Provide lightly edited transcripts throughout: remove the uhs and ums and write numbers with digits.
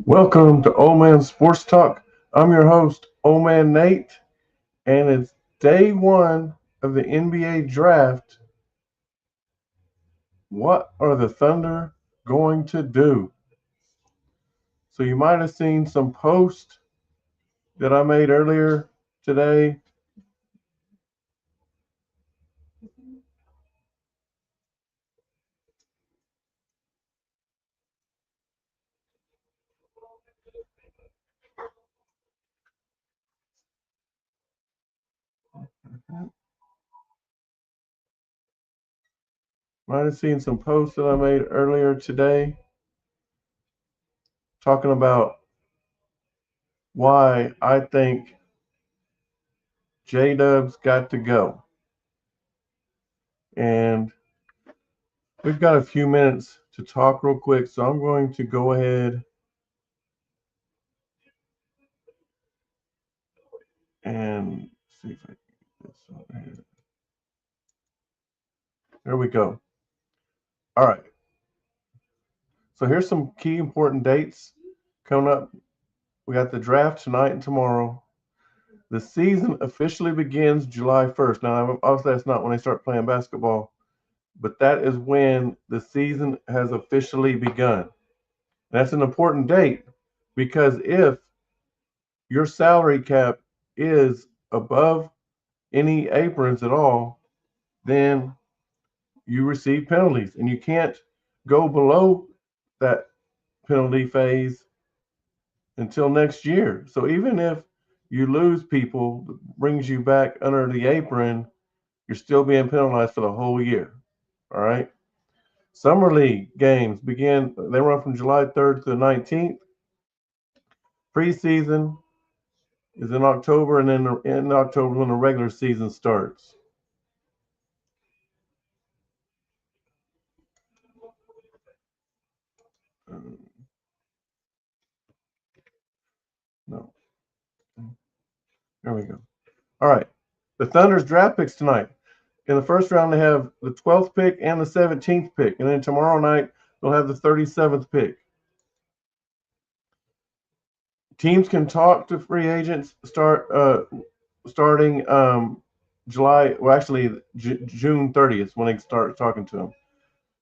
Welcome to Old Man Sports Talk. I'm your host, Old Man Nate, and it's day one of the NBA draft. What are the Thunder going to do? So, you might have seen some posts that I made earlier today. Might have seen some posts that I made earlier today talking about why I think J Dub's got to go. And we've got a few minutes to talk real quick, so I'm going to go ahead and see if I can get this over here. There we go. All right. So here's some key important dates coming up. We got the draft tonight and tomorrow. The season officially begins July 1st. Now, obviously, that's not when they start playing basketball, but that is when the season has officially begun. That's an important date because if your salary cap is above any aprons at all, then you receive penalties, and you can't go below that penalty phase until next year. So even if you lose people, brings you back under the apron, you're still being penalized for the whole year. All right. Summer League games begin, they run from July 3rd to the 19th. Preseason is in October, and then in October when the regular season starts. No. There we go. All right. The Thunder's draft picks tonight. In the first round, they have the 12th pick and the 17th pick. And then tomorrow night, they'll have the 37th pick. Teams can talk to free agents starting July, well, actually, June 30th when they start talking to them.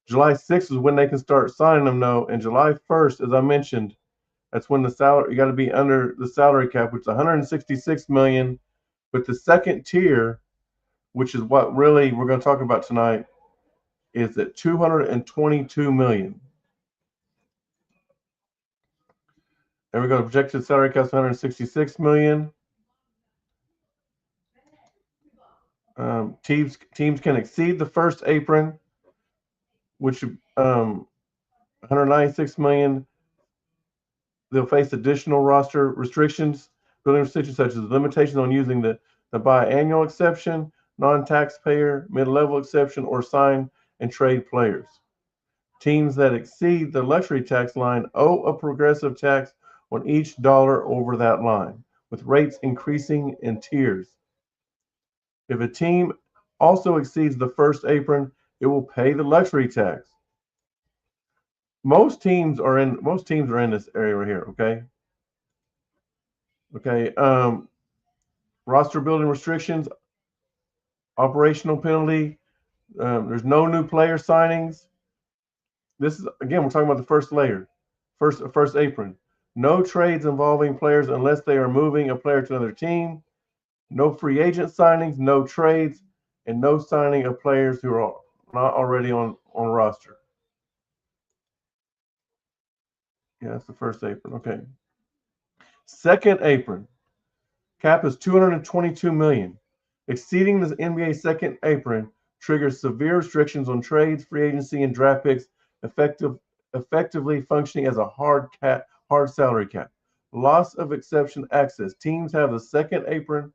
July 6th is when they can start signing them, though. And July 1st, as I mentioned, that's when the salary, you got to be under the salary cap, which is 166 million. But the second tier, which is what really we're going to talk about tonight, is at 222 million. There we go. Projected salary cap is 166 million. Teams can exceed the first apron, which 196 million. They'll face additional roster restrictions, building restrictions such as limitations on using the biannual exception, non-taxpayer, mid-level exception, or sign and trade players. Teams that exceed the luxury tax line owe a progressive tax on each dollar over that line, with rates increasing in tiers. If a team also exceeds the first apron, it will pay the luxury tax. Most teams are in this area right here, okay? Okay. Roster building restrictions, operational penalty. There's no new player signings. This is again, we're talking about the first layer, first apron. No trades involving players unless they are moving a player to another team. No free agent signings, no trades, and no signing of players who are not already on roster. Yeah, that's the first apron. Okay. Second apron. Cap is 222 million. Exceeding the NBA second apron triggers severe restrictions on trades, free agency, and draft picks, effectively functioning as a hard salary cap. Loss of exception access. Teams have the second apron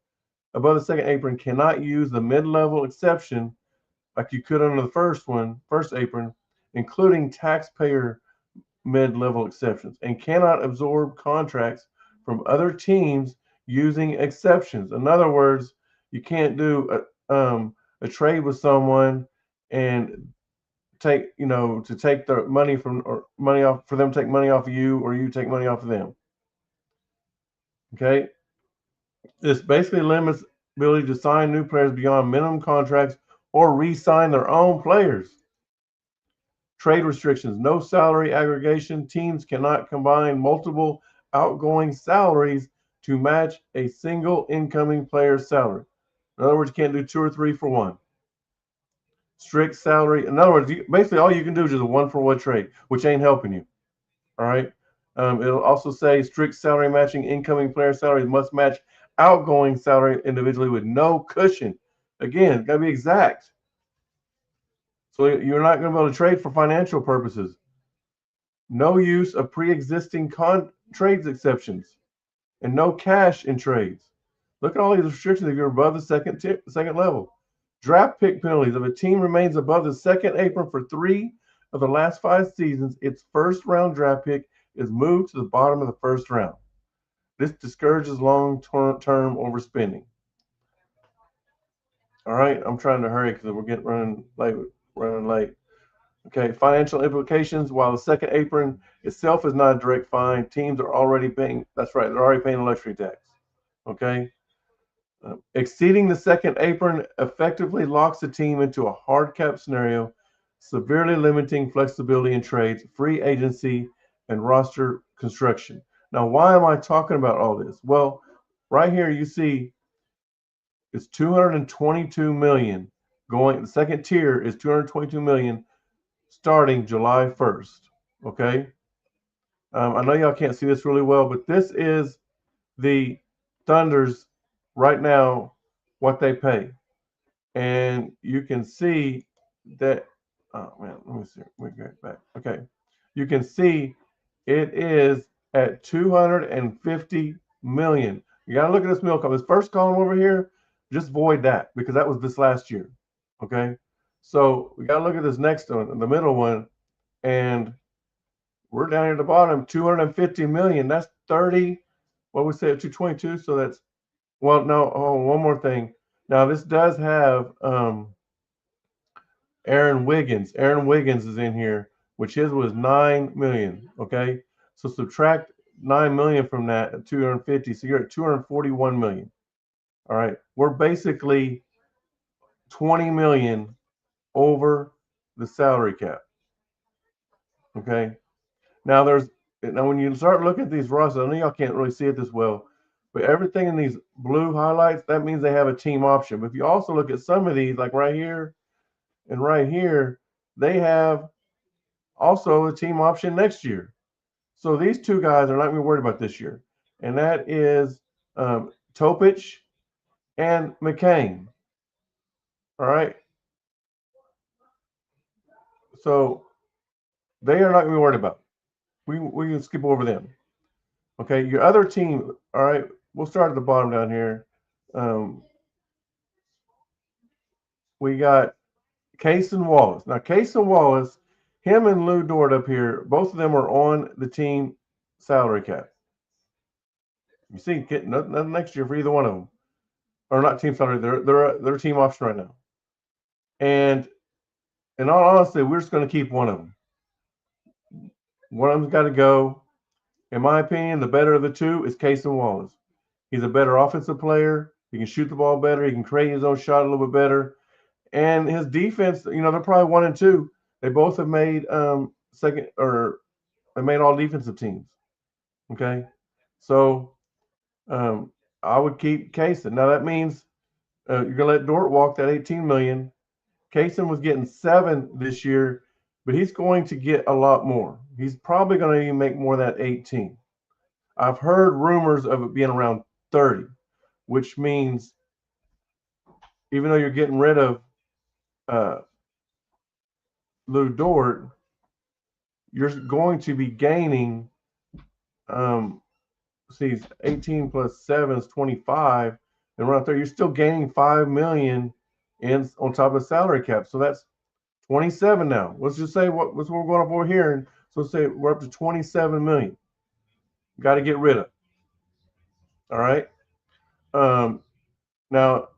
above the second apron cannot use the mid-level exception like you could under the first apron, including taxpayer mid-level exceptions, and cannot absorb contracts from other teams using exceptions. In other words, you can't do a trade with someone and to take the money from or money off for them to take money off of you or you take money off of them. Okay, this basically limits ability to sign new players beyond minimum contracts or re-sign their own players. Trade restrictions, no salary aggregation. Teams cannot combine multiple outgoing salaries to match a single incoming player's salary. In other words, you can't do two or three for one. Strict salary. In other words, basically all you can do is just a one for one trade, which ain't helping you. All right. It'll also say strict salary matching. Incoming player salaries must match outgoing salary individually with no cushion. Again, got to be exact. So you're not going to be able to trade for financial purposes. No use of pre-existing trades exceptions, and no cash in trades. Look at all these restrictions if you're above the second level. Draft pick penalties. If a team remains above the second apron for 3 of the last 5 seasons, its first round draft pick is moved to the bottom of the first round. This discourages long-term overspending. All right, I'm trying to hurry because we're running late. Running late. Okay, financial implications. While the second apron itself is not a direct fine, teams are already paying. That's right, they're already paying a luxury tax. Okay, exceeding the second apron effectively locks the team into a hard cap scenario, severely limiting flexibility in trades, free agency, and roster construction. Now, why am I talking about all this? Well, right here you see it's 222 million going. The second tier is 222 million starting July 1st. Okay. I know y'all can't see this really well, but this is the Thunder's right now what they pay, and you can see that. Oh man, let me see. Let me get back. Okay, you can see it is at 250 million. You gotta look at this middle column. This first column over here, just void that because that was this last year. Okay, so we gotta look at this next one, the middle one, and we're down here at the bottom, 250 million. That's 30. What we say at 222. So that's well, no. Oh, one more thing. Now this does have Aaron Wiggins. Aaron Wiggins is in here, which his was 9 million. Okay, so subtract 9 million from that at 250. So you're at 241 million. All right, we're basically 20 million over the salary cap. Okay. Now when you start looking at these rosters, I know y'all can't really see it this well, but everything in these blue highlights, that means they have a team option. But if you also look at some of these, like right here and right here, they have also a team option next year. So these two guys are not going to be worried about this year, and that is Topich and McCain. All right, so they are not going to be worried about. We can skip over them. Okay, your other team. All right, we'll start at the bottom down here. We got Case and Wallace. Now, Case and Wallace, him and Lou Dort up here, both of them are on the team salary cap. You see, nothing next year for either one of them, or not team salary. They're team option right now. And in all honesty, we're just going to keep one of them. One of them's got to go. In my opinion, the better of the two is Case and Wallace. He's a better offensive player. He can shoot the ball better. He can create his own shot a little bit better. And his defense, they're probably 1 and 2. They both have made second, or they made all defensive teams. Okay, so I would keep Kaysen. Now that means you're gonna let Dort walk that 18 million. Kaysen was getting 7 this year, but he's going to get a lot more. He's probably going to even make more than that 18. I've heard rumors of it being around 30, which means even though you're getting rid of Lou Dort, you're going to be gaining. See, 18 plus 7 is 25, and around 30, you're still gaining 5 million in on top of the salary cap. So that's 27 now. Let's just say what we're going up over here, and so let's say we're up to 27 million. Got to get rid of. All right. Now,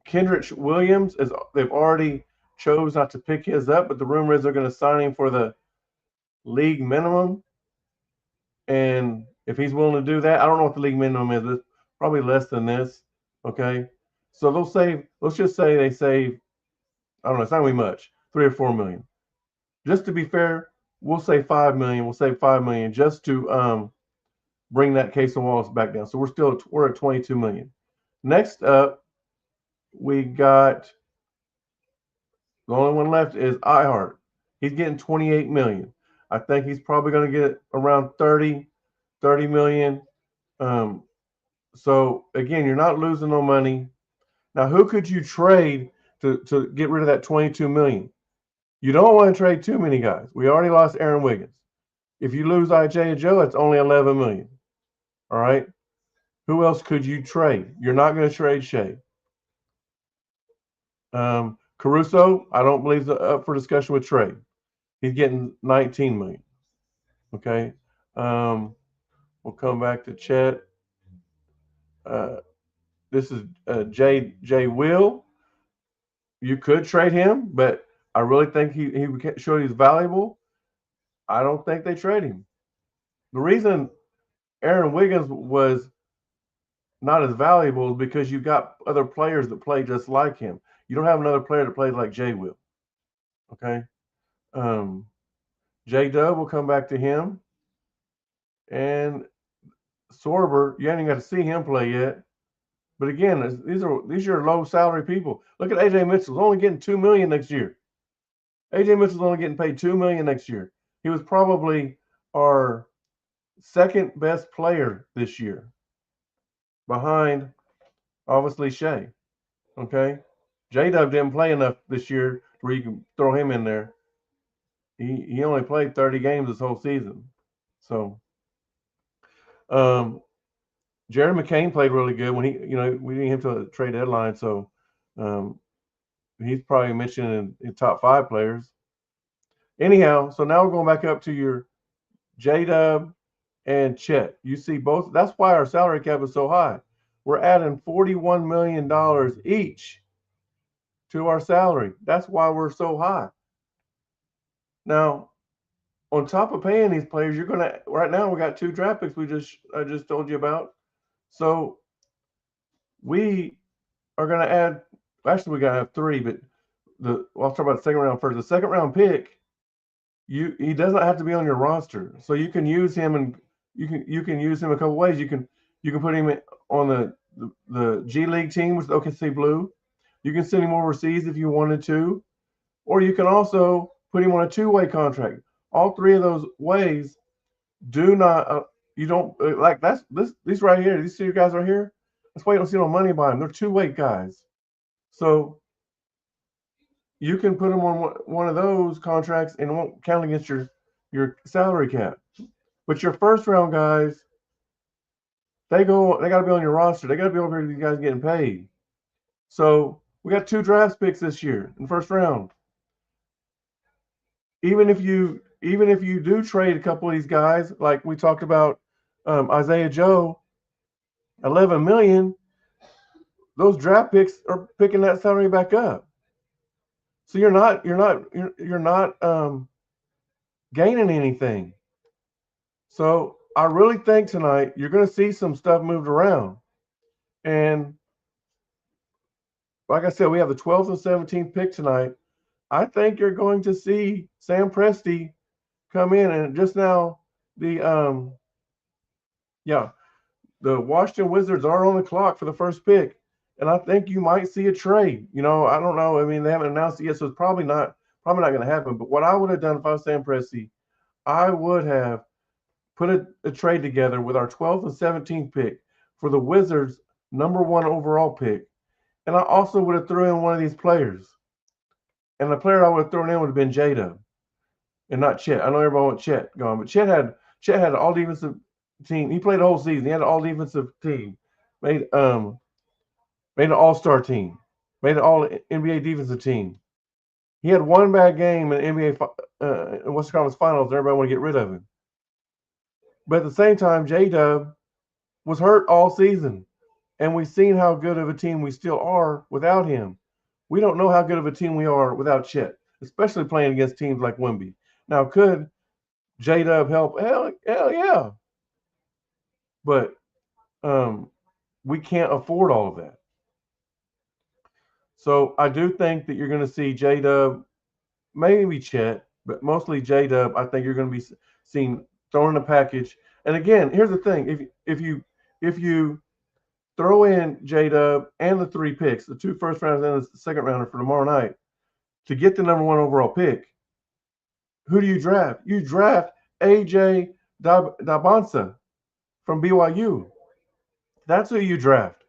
Kendrick Williams they've already chose not to pick his up, but the rumor is they're going to sign him for the league minimum. And if he's willing to do that, I don't know what the league minimum is. It's probably less than this. Okay. So they'll save, let's just say they save, I don't know, it's not going to be much, 3 or 4 million. Just to be fair, we'll say 5 million. We'll save 5 million just to bring that case of Wallace back down. So we're at 22 million. Next up, we got the only one left is iHeart. He's getting 28 million. I think he's probably going to get around 30 million. So again, you're not losing no money. Now, who could you trade to get rid of that 22 million? You don't want to trade too many guys. We already lost Aaron Wiggins. If you lose IJ Joe, it's only 11 million. All right. Who else could you trade? You're not going to trade Shea. Caruso, I don't believe is up for discussion with trade. He's getting 19 million. Okay. We'll come back to Chet. This is Jay Will. You could trade him, but I really think he showed he's valuable. I don't think they trade him. The reason Aaron Wiggins was not as valuable is because you got other players that play just like him. You don't have another player that plays like Jay will. Okay. J Dub will come back to him. And Sorber, you haven't even got to see him play yet. But again, these are low salary people. Look at AJ Mitchell's only getting $2 million next year. AJ Mitchell's only getting paid $2 million next year. He was probably our second best player this year, behind obviously Shea. Okay, J-Dub didn't play enough this year where you can throw him in there. He only played 30 games this whole season. So, Jared McCain played really good when we didn't have to trade deadline, so he's probably mentioned in top 5 players. Anyhow, so now we're going back up to your J-Dub and Chet. You see both. That's why our salary cap is so high. We're adding $41 million each to our salary. That's why we're so high. Now, on top of paying these players, you're going to, right now we got 2 draft picks I just told you about. So we are going to add, actually we got to have 3, but I'll talk about the second round first. The second round pick, he doesn't have to be on your roster. So you can use him, and you can use him a couple ways. You can put him on the G League team with OKC Blue. You can send him overseas if you wanted to, or you can also put him on a 2-way contract. All 3 of those ways do not you don't like these right here. These 2 guys right here. That's why you don't see no money by them. They're 2-way guys. So you can put them on one of those contracts and it won't count against your salary cap. But your first round guys, they got to be on your roster. They got to be over here. These guys getting paid. So we got 2 draft picks this year in the first round. Even if you do trade a couple of these guys, like we talked about, Isaiah Joe, 11 million, those draft picks are picking that salary back up. So you're not gaining anything. So I really think tonight you're going to see some stuff moved around. And like I said, we have the 12th and 17th pick tonight. I think you're going to see Sam Presti come in, and just now the Washington Wizards are on the clock for the first pick. And I think you might see a trade. I don't know. I mean, they haven't announced it yet, so it's probably not going to happen. But what I would have done if I was Sam Presti, I would have put a trade together with our 12th and 17th pick for the Wizards' #1 overall pick. And I also would have thrown in one of these players. And the player I would have thrown in would have been J-Dub and not Chet. I know everybody wants Chet gone, but Chet had an all defensive team. He played the whole season. He had an all defensive team. Made an all-star team. Made an all NBA defensive team. He had one bad game in NBA Western Conference Finals, and everybody want to get rid of him. But at the same time, J-Dub was hurt all season. And we've seen how good of a team we still are without him. We don't know how good of a team we are without Chet, especially playing against teams like Wemby. Now, could J-Dub help? Hell yeah. But we can't afford all of that. So I do think that you're going to see J-Dub, maybe Chet, but mostly J-Dub. I think you're going to be seeing throwing a package. And again, here's the thing: if you throw in J-Dub and the 3 picks, the 2 first rounds and the second rounder for tomorrow night, to get the number 1 overall pick, who do you draft? You draft AJ Dabansa from BYU. That's who you draft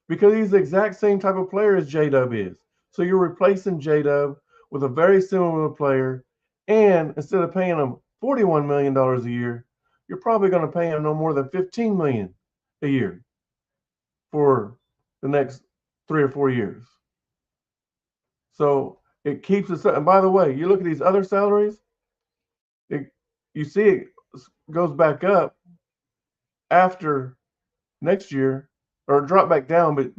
because he's the exact same type of player as J-Dub is. So you're replacing J-Dub with a very similar player, and instead of paying him $41 million a year, you're probably going to pay him no more than $15 million a year for the next 3 or 4 years. So it keeps us. And by the way, you look at these other salaries, you see it goes back up after next year, or drop back down, but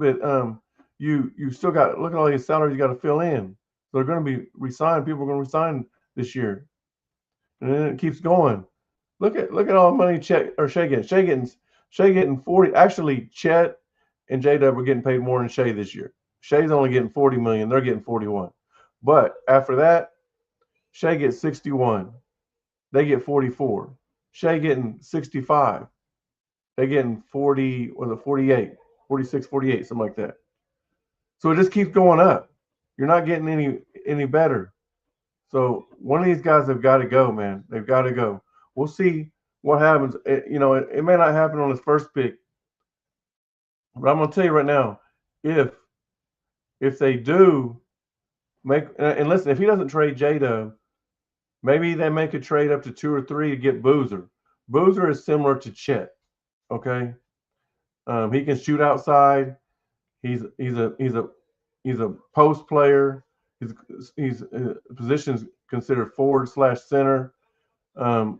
you still got, look at all these salaries you got to fill in. So they're going to be resigned. People are going to resign this year, and then it keeps going. Look at all the money Shea getting. Shea getting 40. Actually, Chet and J-Dub are getting paid more than Shea this year. Shea's only getting 40 million. They're getting 41. But after that, Shea gets 61. They get 44. Shea getting 65. They getting 40, was it 48, 46, 48, something like that. So it just keeps going up. You're not getting any better. So one of these guys have got to go, man. They've got to go. We'll see what happens. It may not happen on his first pick, but I'm gonna tell you right now, if they do make, and listen, if he doesn't trade J-Dub, maybe they make a trade up to 2 or 3 to get Boozer. Boozer is similar to Chet. Okay, he can shoot outside. He's a post player. His position's considered forward/center.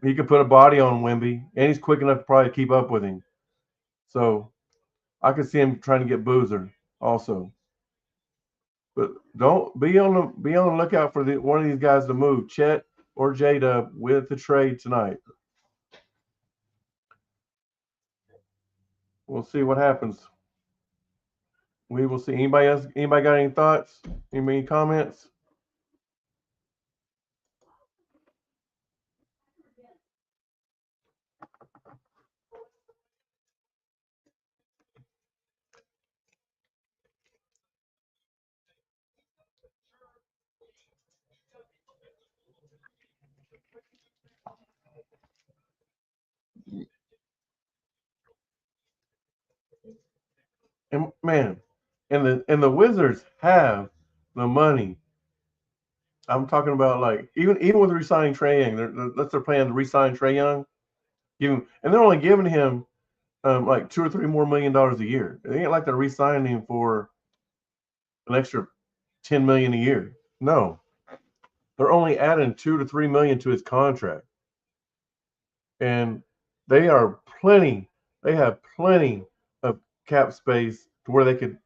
He could put a body on Wemby, and he's quick enough to probably keep up with him. So I could see him trying to get Boozer also. But don't be on the lookout for one of these guys to move, Chet or J-Dub, with the trade tonight. We'll see what happens. We will see. Anybody else? Anybody got any thoughts? Any comments? And man, and the Wizards have the money. I'm talking about, like, even with resigning Trae Young, that's their plan to resign Trae Young. And they're only giving him like $2 or $3 more million a year. It ain't like they're resigning him for an extra $10 million a year. No, they're only adding $2 to $3 million to his contract, and they are plenty. They have plenty of cap space to where they could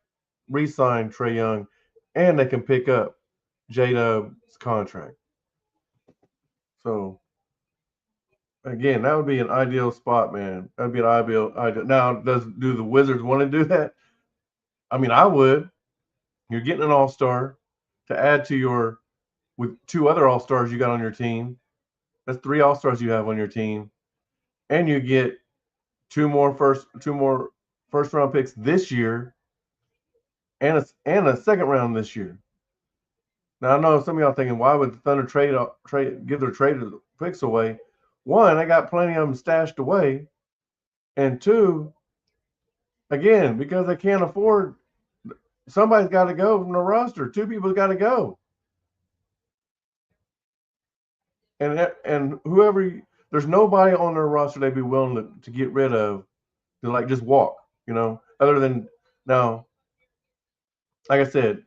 re-sign Trae Young, and they can pick up J-Dub's contract. So again, that would be an ideal spot, man. That'd be an ideal. Now, do the Wizards want to do that? I mean, I would. You're getting an all-star to add to your, with 2 other all-stars you got on your team. That's 3 all-stars you have on your team, and you get 2 more first round picks this year, and a second round this year. Now, I know some of y'all thinking, why would the Thunder give their traded picks away? One, they got plenty of them stashed away, and 2, again, because they can't afford, somebody's got to go from the roster. 2 people's got to go, and whoever, there's nobody on their roster they'd be willing to get rid of, to like just walk, other than, now, like I said,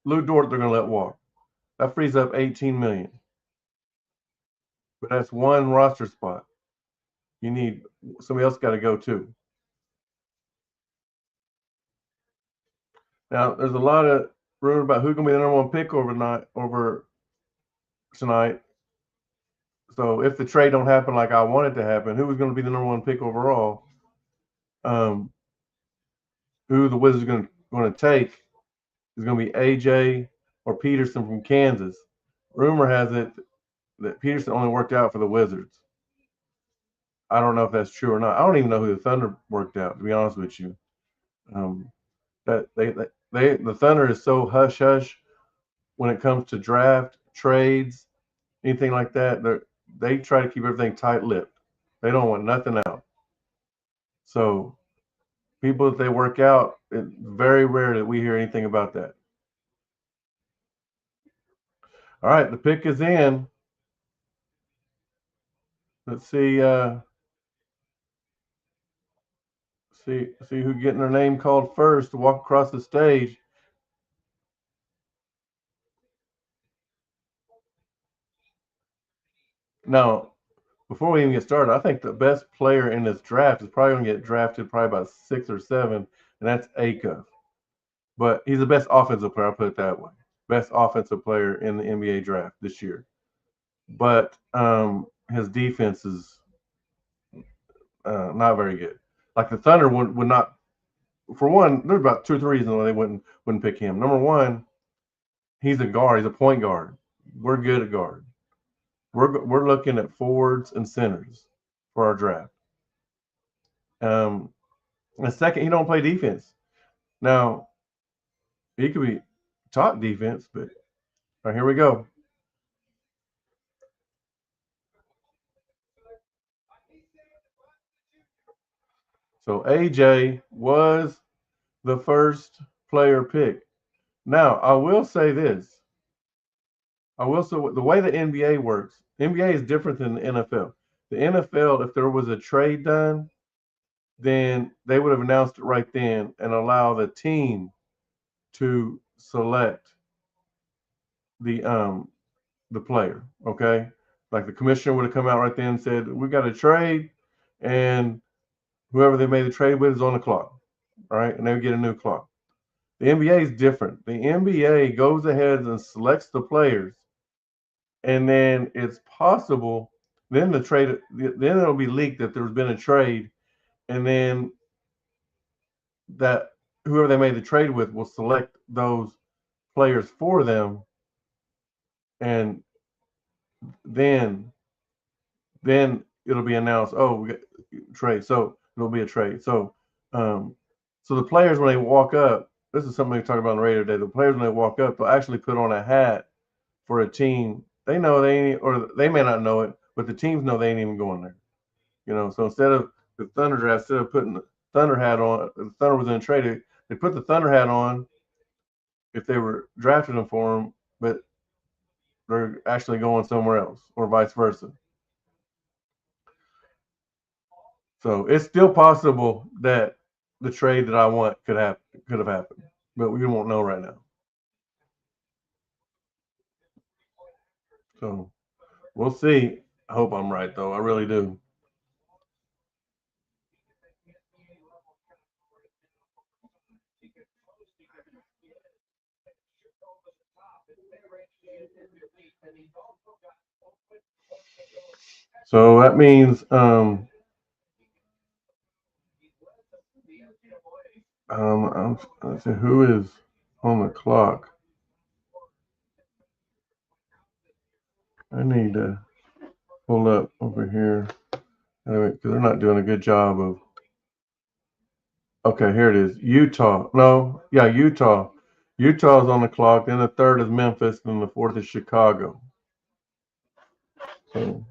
Lou Dort they're going to let walk. That frees up $18 million, but that's one roster spot. You need somebody else got to go too. Now, there's a lot of rumor about who's gonna be the number one pick over tonight. So if the trade don't happen like I want it to happen, who was going to be the number one pick overall? Um, who the Wizards are going to take is going to be AJ or Peterson from Kansas. Rumor has it that Peterson only worked out for the Wizards. I don't know if that's true or not. I don't even know who the Thunder worked out, to be honest with you. Um, that they the Thunder is so hush hush when it comes to draft trades, anything like that. They try to keep everything tight lipped. They don't want nothing out. So people that they work out, it's very rare that we hear anything about that. All right, the pick is in. Let's see who getting their name called first to walk across the stage. Now, before we even get started, I think the best player in this draft is probably going to get drafted probably about 6 or 7, and that's Aka. But he's the best offensive player. I'll put it that way. Best offensive player in the NBA draft this year. But his defense is not very good. Like the Thunder would not. For one, there's about 2 or 3 reasons why they wouldn't pick him. Number one, he's a guard. He's a point guard. We're good at guard. We're looking at forwards and centers for our draft. And second, he don't play defense. Now he could be top defense, but all right, here we go. So AJ was the first player picked. Now I will say this. I will say the way the NBA works. NBA is different than the NFL. The NFL, if there was a trade done, then they would have announced it right then and allow the team to select the um the player. Okay, like the commissioner would have come out right then and said, "We got a trade, and whoever they made the trade with is on the clock." All right, and they would get a new clock. The NBA is different. The NBA goes ahead and selects the players, and then it's possible then the trade then it'll be leaked that there's been a trade, and then that whoever they made the trade with will select those players for them, and then then it'll be announced. Oh, we got trade. So it'll be a trade. Um, so the players when they walk up, this is something we talked about on the radio today. The players when they walk up, they'll actually put on a hat for a team. They know they ain't, or they may not know it, but the teams know they ain't even going there. So instead of the Thunder draft, instead of putting the Thunder hat on, the Thunder was in a trade. They put the Thunder hat on if they were drafting them for them, but they're actually going somewhere else, or vice versa. So it's still possible that the trade that I want could have happened, but we won't know right now. So we'll see. I hope I'm right though. I really do. So that means let's see who is on the clock. I need to pull up over here because they're not doing a good job of. Okay, here it is. Utah. No, yeah, Utah. Utah's on the clock. Then the third is Memphis, and the fourth is Chicago. So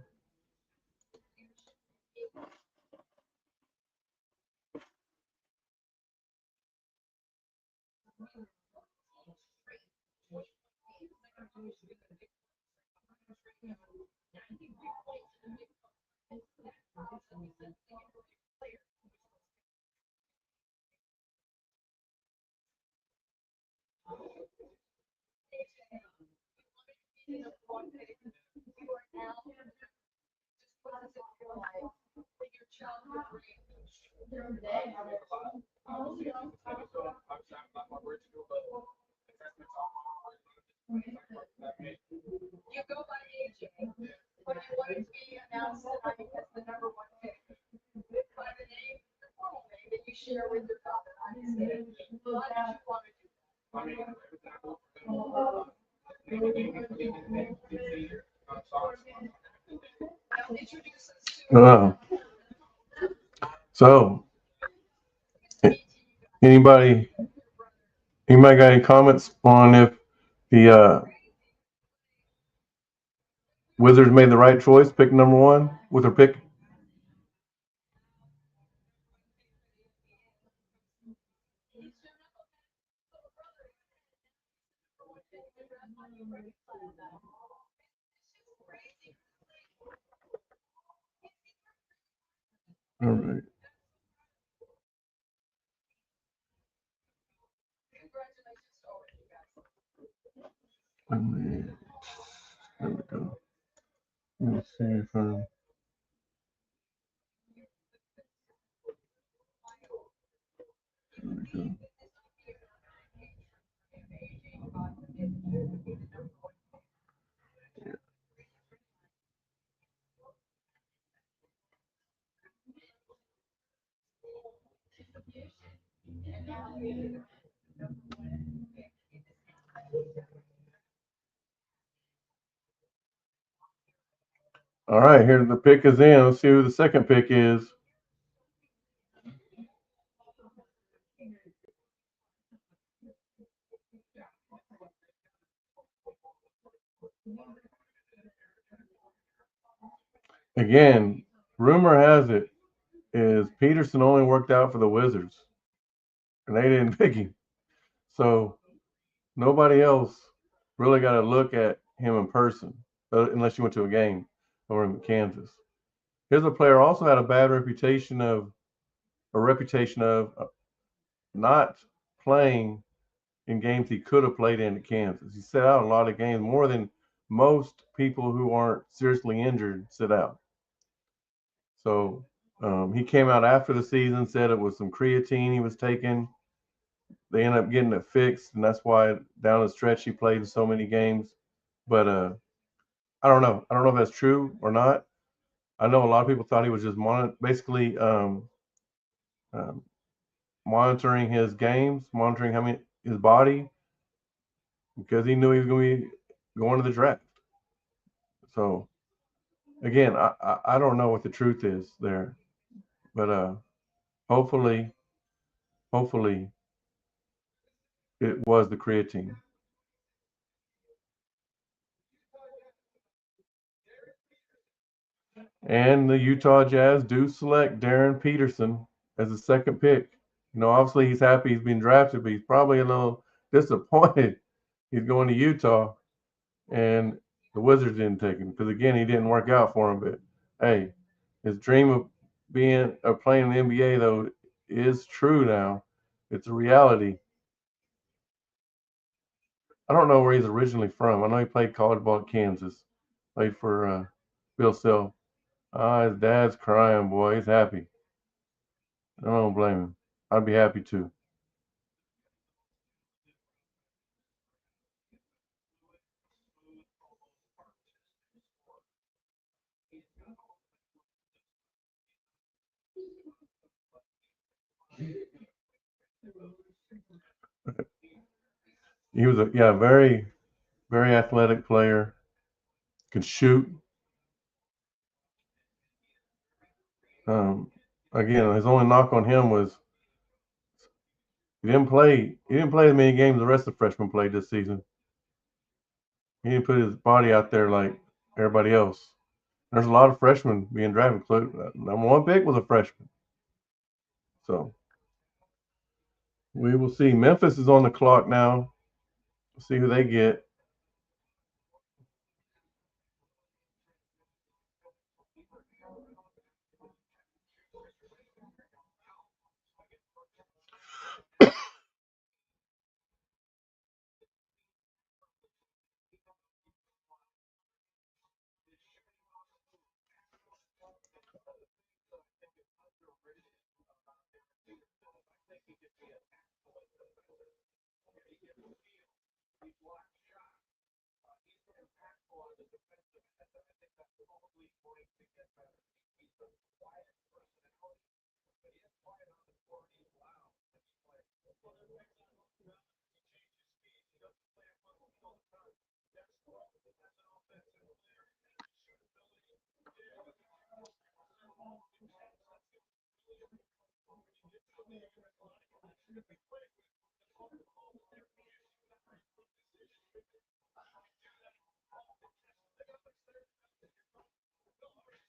Uh, so, anybody, anybody got any comments on if the Wizards made the right choice, pick number one with their pick? All right. There we go. Let's see if there we go. All right, here the pick is in. Let's see who the second pick is. Again, rumor has it is Peterson only worked out for the Wizards, and they didn't pick him. So nobody else really got to look at him in person, unless you went to a game over in Kansas. Here's a player also had a bad reputation of not playing in games he could have played in at Kansas. He sat out a lot of games, more than most people who aren't seriously injured sit out. So he came out after the season, said it was some creatine he was taking. They ended up getting it fixed, and that's why down the stretch he played in so many games. But I don't know. I don't know if that's true or not. I know a lot of people thought he was just basically um, monitoring his games, monitoring his body, because he knew he was going to be going to the draft. So again, I don't know what the truth is there, but hopefully it was the creatine. And the Utah Jazz do select Darren Peterson as the second pick. Obviously he's happy he's been drafted, but he's probably a little disappointed he's going to Utah and the Wizards didn't take him because again he didn't work out for him. But hey, his dream of playing in the NBA though is true now. It's a reality. I don't know where he's originally from. I know he played college ball at Kansas. Played for Bill Self. His dad's crying, boy. He's happy. I don't blame him. I'd be happy too. He was a very very athletic player. Could shoot. Um, Again, his only knock on him was he didn't play. He didn't play as many games the rest of the freshmen played this season. He didn't put his body out there like everybody else. There's a lot of freshmen being drafted. Number one pick was a freshman. So we will see. Memphis is on the clock now. We'll see who they get.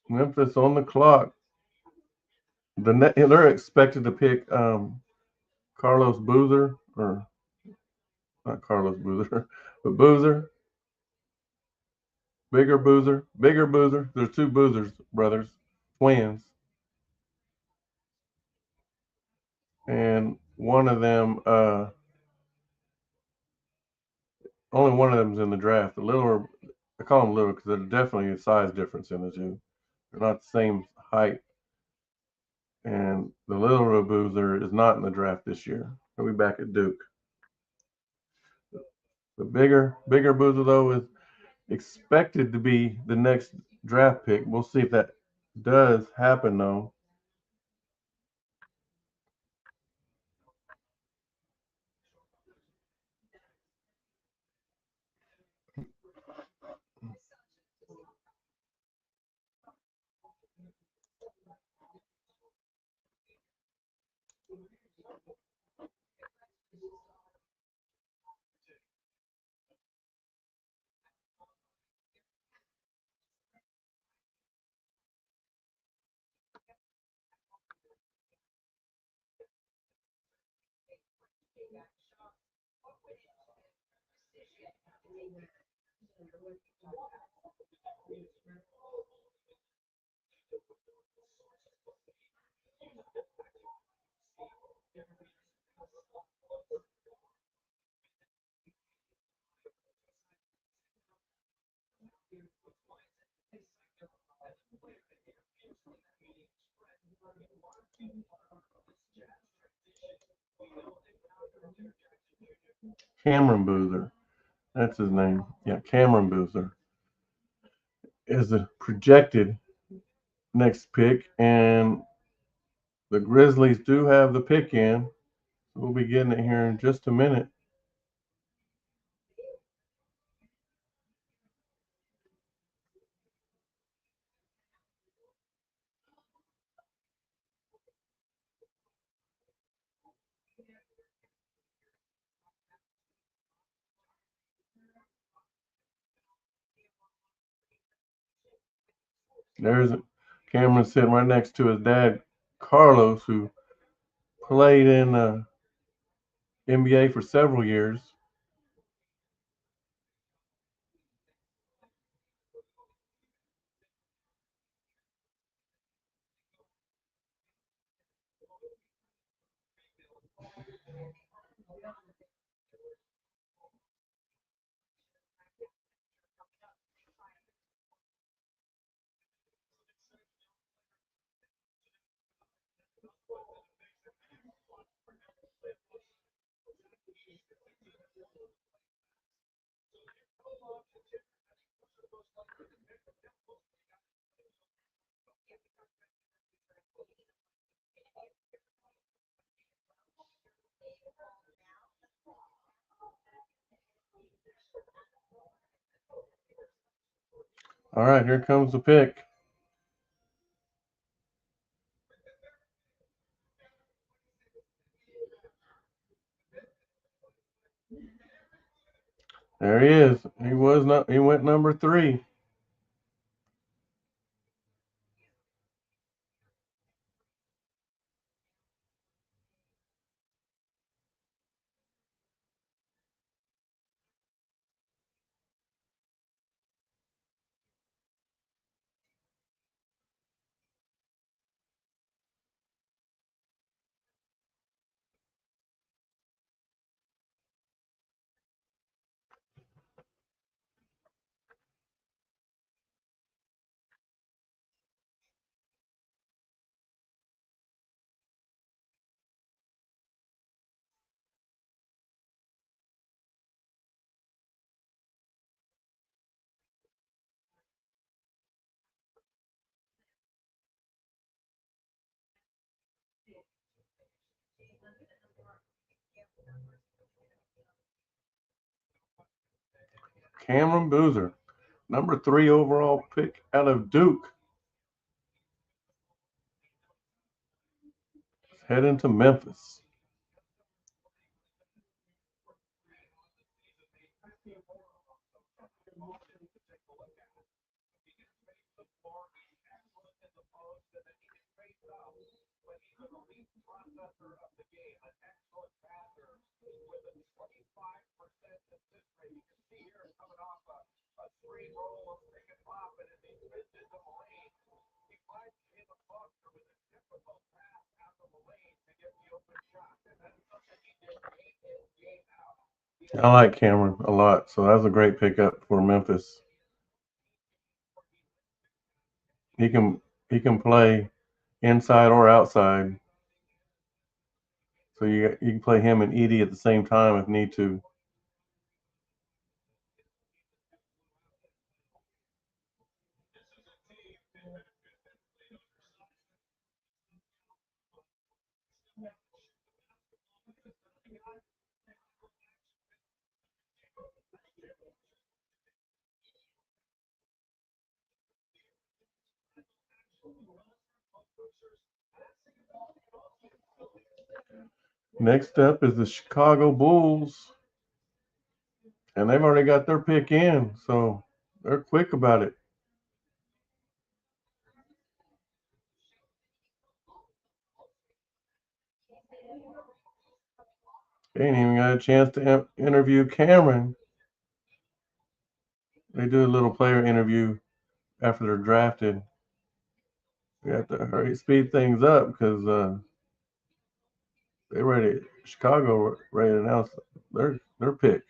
Memphis on the clock. They're expected to pick Carlos Boozer, or not Carlos Boozer, but Boozer, bigger Boozer. There's two Boozers brothers, twins, and one of them, only one of them's in the draft. The littler, I call them little because there's definitely a size difference in the two. They're not the same height, and the littler Boozer is not in the draft this year. He'll be back at Duke. The bigger Boozer though is expected to be the next draft pick. We'll see if that does happen though. Cameron Boozer, that's his name. Yeah, Cameron Boozer is the projected next pick, and the Grizzlies do have the pick in. We'll be getting it here in just a minute. There's Cameron sitting right next to his dad, Carlos, who played in the NBA for several years. All right, here comes the pick. There he is. He was not. He went number 3. Cameron Boozer, number 3 overall pick out of Duke. Heading to Memphis. I like Cameron a lot, so that was a great pickup for Memphis. He can he can play inside or outside, so you can play him and Edie at the same time if need to. Next up is the Chicago Bulls, and they've already got their pick in, so they're quick about it. They ain't even got a chance to interview Cameron. They do a little player interview after they're drafted. We have to hurry, speed things up because they ready. Chicago ready to announce their pick.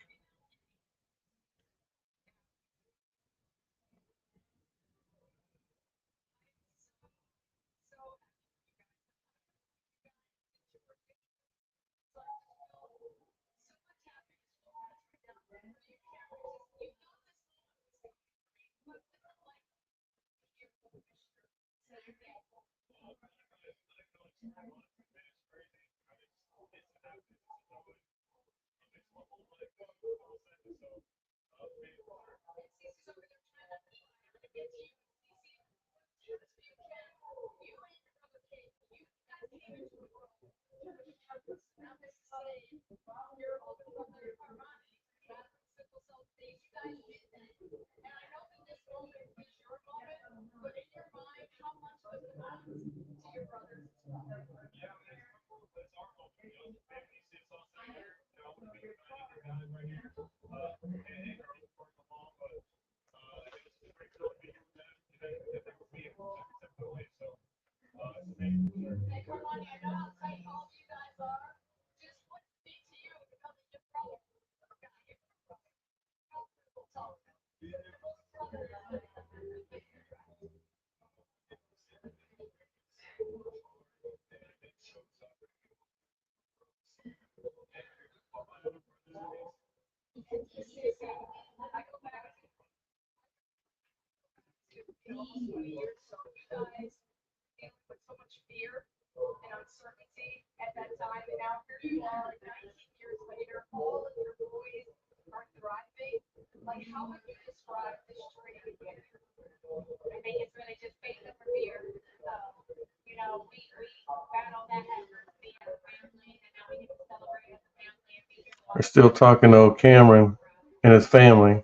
They're still talking to Cameron and his family.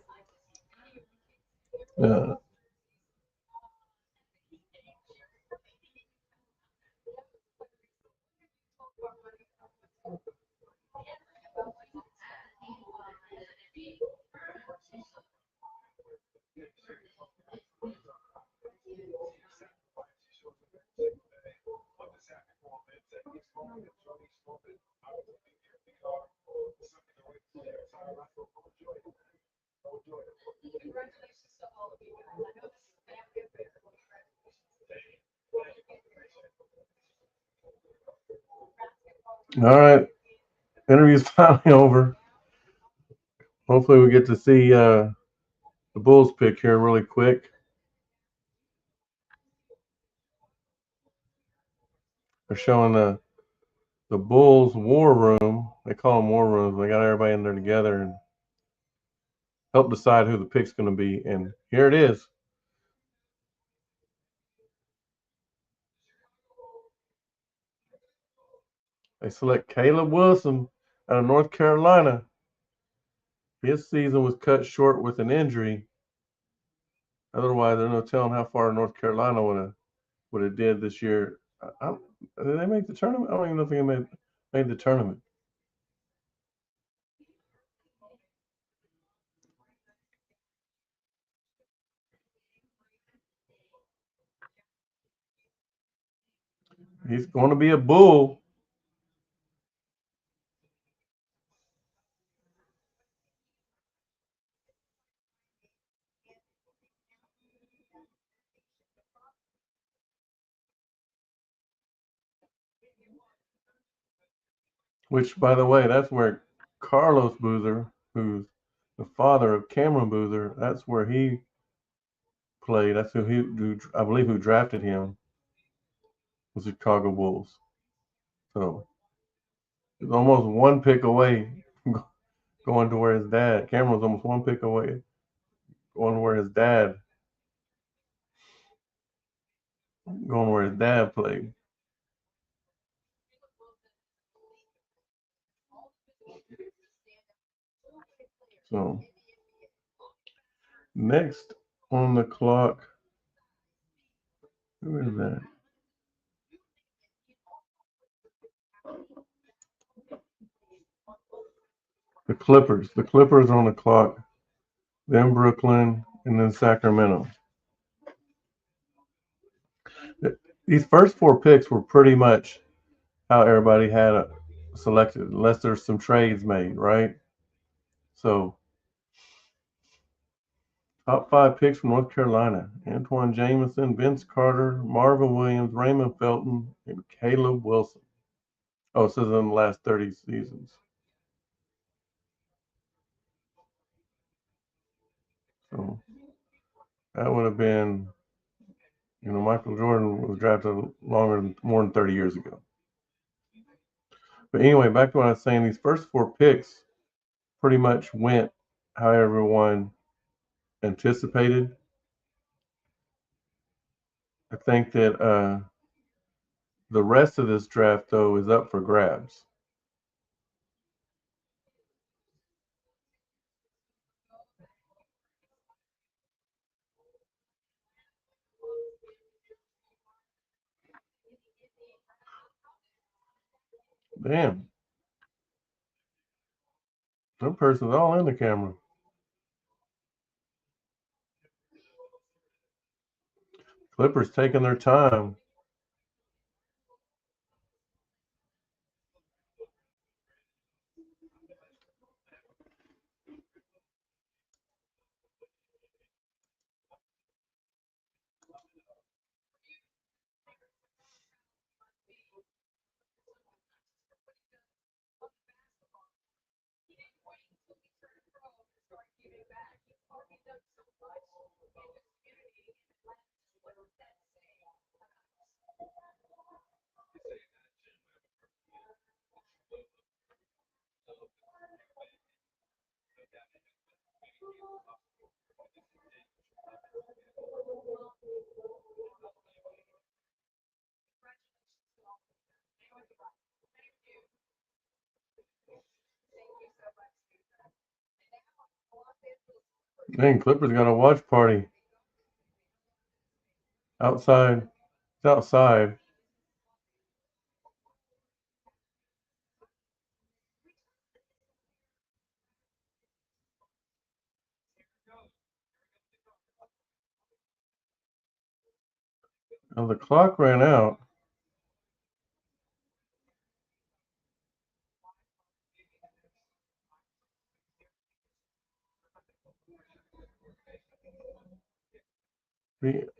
Uh, all right, interview's finally over. Hopefully, we get to see the Bulls pick here really quick. They're showing the Bulls war room. They call them war rooms. They got everybody in there together, and help decide who the pick's going to be. And here it is. They select Caleb Wilson out of North Carolina. His season was cut short with an injury. Otherwise, there's no telling how far North Carolina would have did this year. Did they make the tournament? I don't even know if they made the tournament. He's going to be a Bull. Which, by the way, that's where Carlos Boozer, who's the father of Cameron Boozer, that's where he played. That's I believe, who drafted him was the Chicago Bulls. So it's almost one pick away from going to where his dad. Cameron was almost one pick away going where his dad played. So next on the clock, who is that? The Clippers. The Clippers on the clock, then Brooklyn, and then Sacramento. These first four picks were pretty much how everybody had it selected, unless there's some trades made, right? So top five picks from North Carolina: Antoine Jamison, Vince Carter, Marvin Williams, Raymond Felton, and Caleb Wilson. Oh, it says in the last 30 seasons. So that would have been, Michael Jordan was drafted more than 30 years ago. But anyway, back to what I was saying, these first four picks pretty much went how everyone anticipated. I think that the rest of this draft, though, is up for grabs. Damn, that person's all in the camera. Clippers taking their time. Dang, Clippers got a watch party outside. It's outside. Now the clock ran out.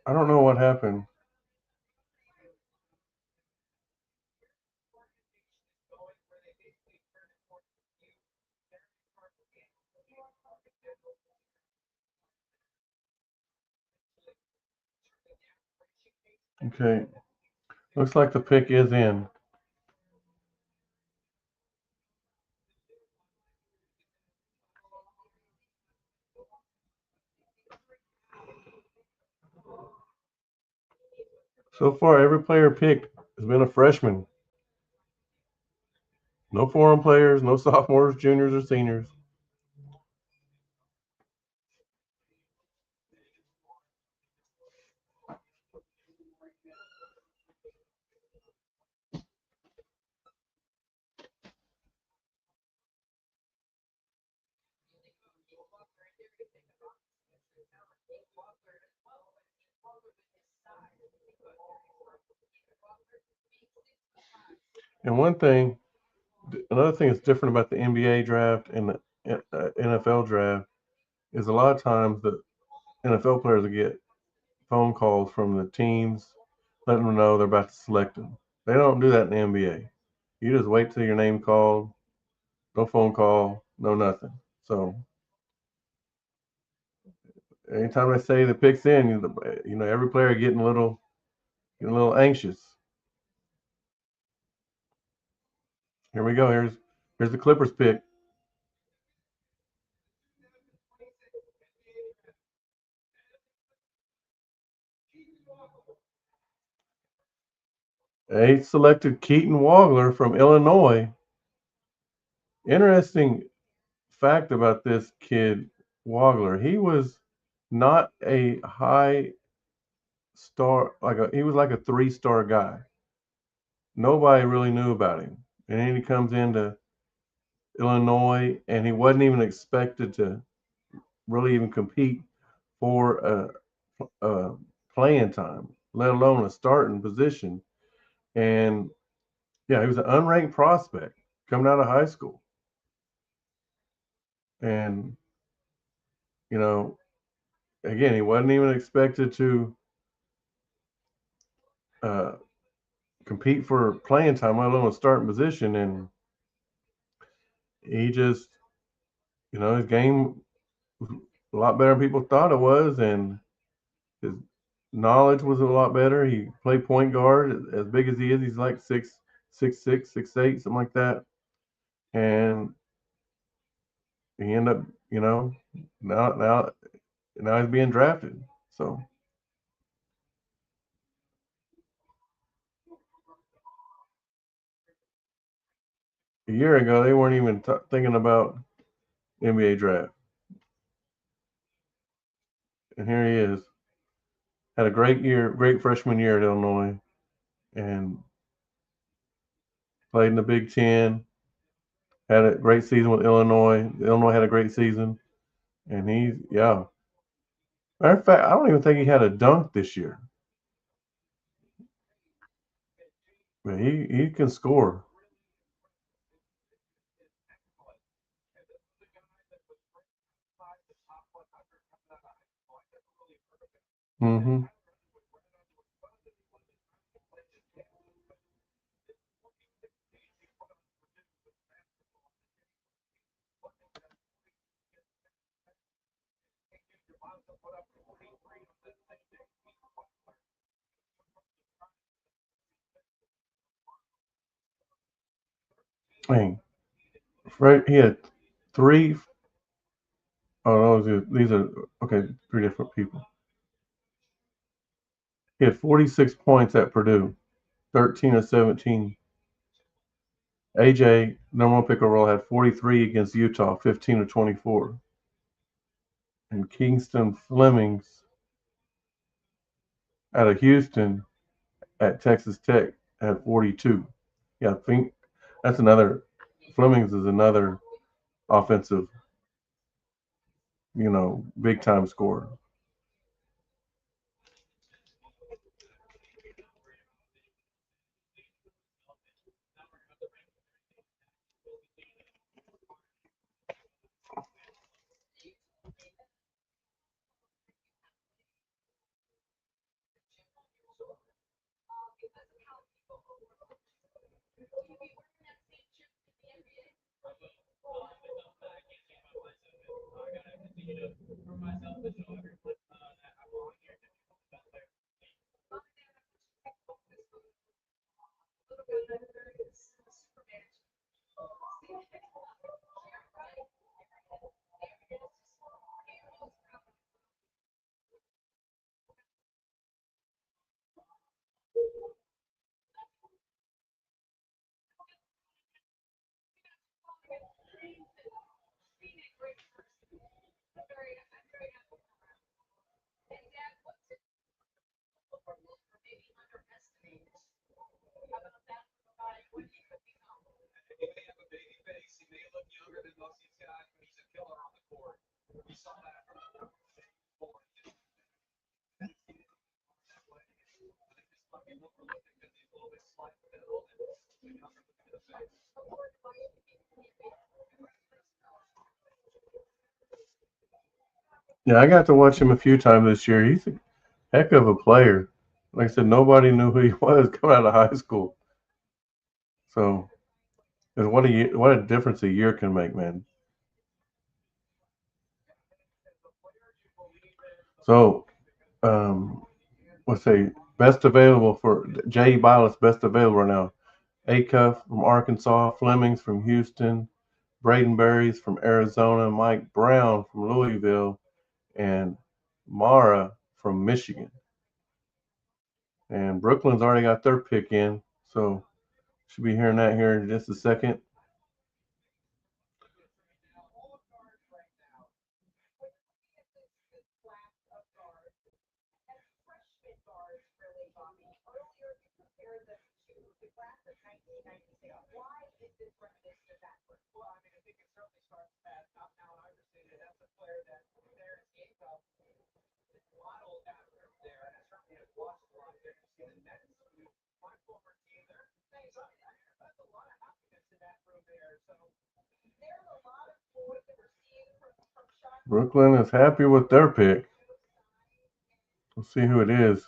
I don't know what happened. Okay, looks like the pick is in. So far, every player picked has been a freshman. No foreign players, no sophomores, juniors, or seniors. And another thing that's different about the NBA draft and the NFL draft is a lot of times the NFL players will get phone calls from the teams letting them know they're about to select them. They don't do that in the NBA. You just wait till your name called, no phone call, no nothing. So anytime they say the pick's in, every player getting a little anxious. Here we go. Here's the Clippers pick. They selected Keaton Wagler from Illinois. Interesting fact about this kid, Wagler. He was not a high star, he was like a 3-star guy. Nobody really knew about him. And then he comes into Illinois and he wasn't even expected to really even compete for a playing time, let alone a starting position. And yeah, he was an unranked prospect coming out of high school. And, you know, again, he wasn't even expected to uh, compete for playing time, let alone a starting position. And he just, his game was a lot better than people thought it was. And his knowledge was a lot better. He played point guard as big as he is. He's like 6'6", 6'8", something like that. And he ended up, now now he's being drafted. So a year ago, they weren't even thinking about NBA draft, and here he is. Had a great year, great freshman year at Illinois, and played in the Big Ten. Had a great season with Illinois. Illinois had a great season, and yeah. Matter of fact, I don't even think he had a dunk this year, but he can score. Hmm. Dang, right? He had three. Oh, these are okay. Three different people. He had 46 points at Purdue, 13 of 17. AJ, number one pick overall, had 43 against Utah, 15 of 24. And Kingston Flemings out of Houston at Texas Tech had 42. Yeah, I think that's another. Flemings is another offensive, big time scorer. Yeah, I got to watch him a few times this year. He's a heck of a player. Like I said, nobody knew who he was coming out of high school. So, and what a difference a year can make, man. So, um, let's say best available for Jay Bilas, best available right now. Acuff from Arkansas, Flemings from Houston, Braden Berries from Arizona, Mike Brown from Louisville, and Mara from Michigan. And Brooklyn's already got their pick in, so should be hearing that here in just a second. Brooklyn is happy with their pick. Let's see who it is.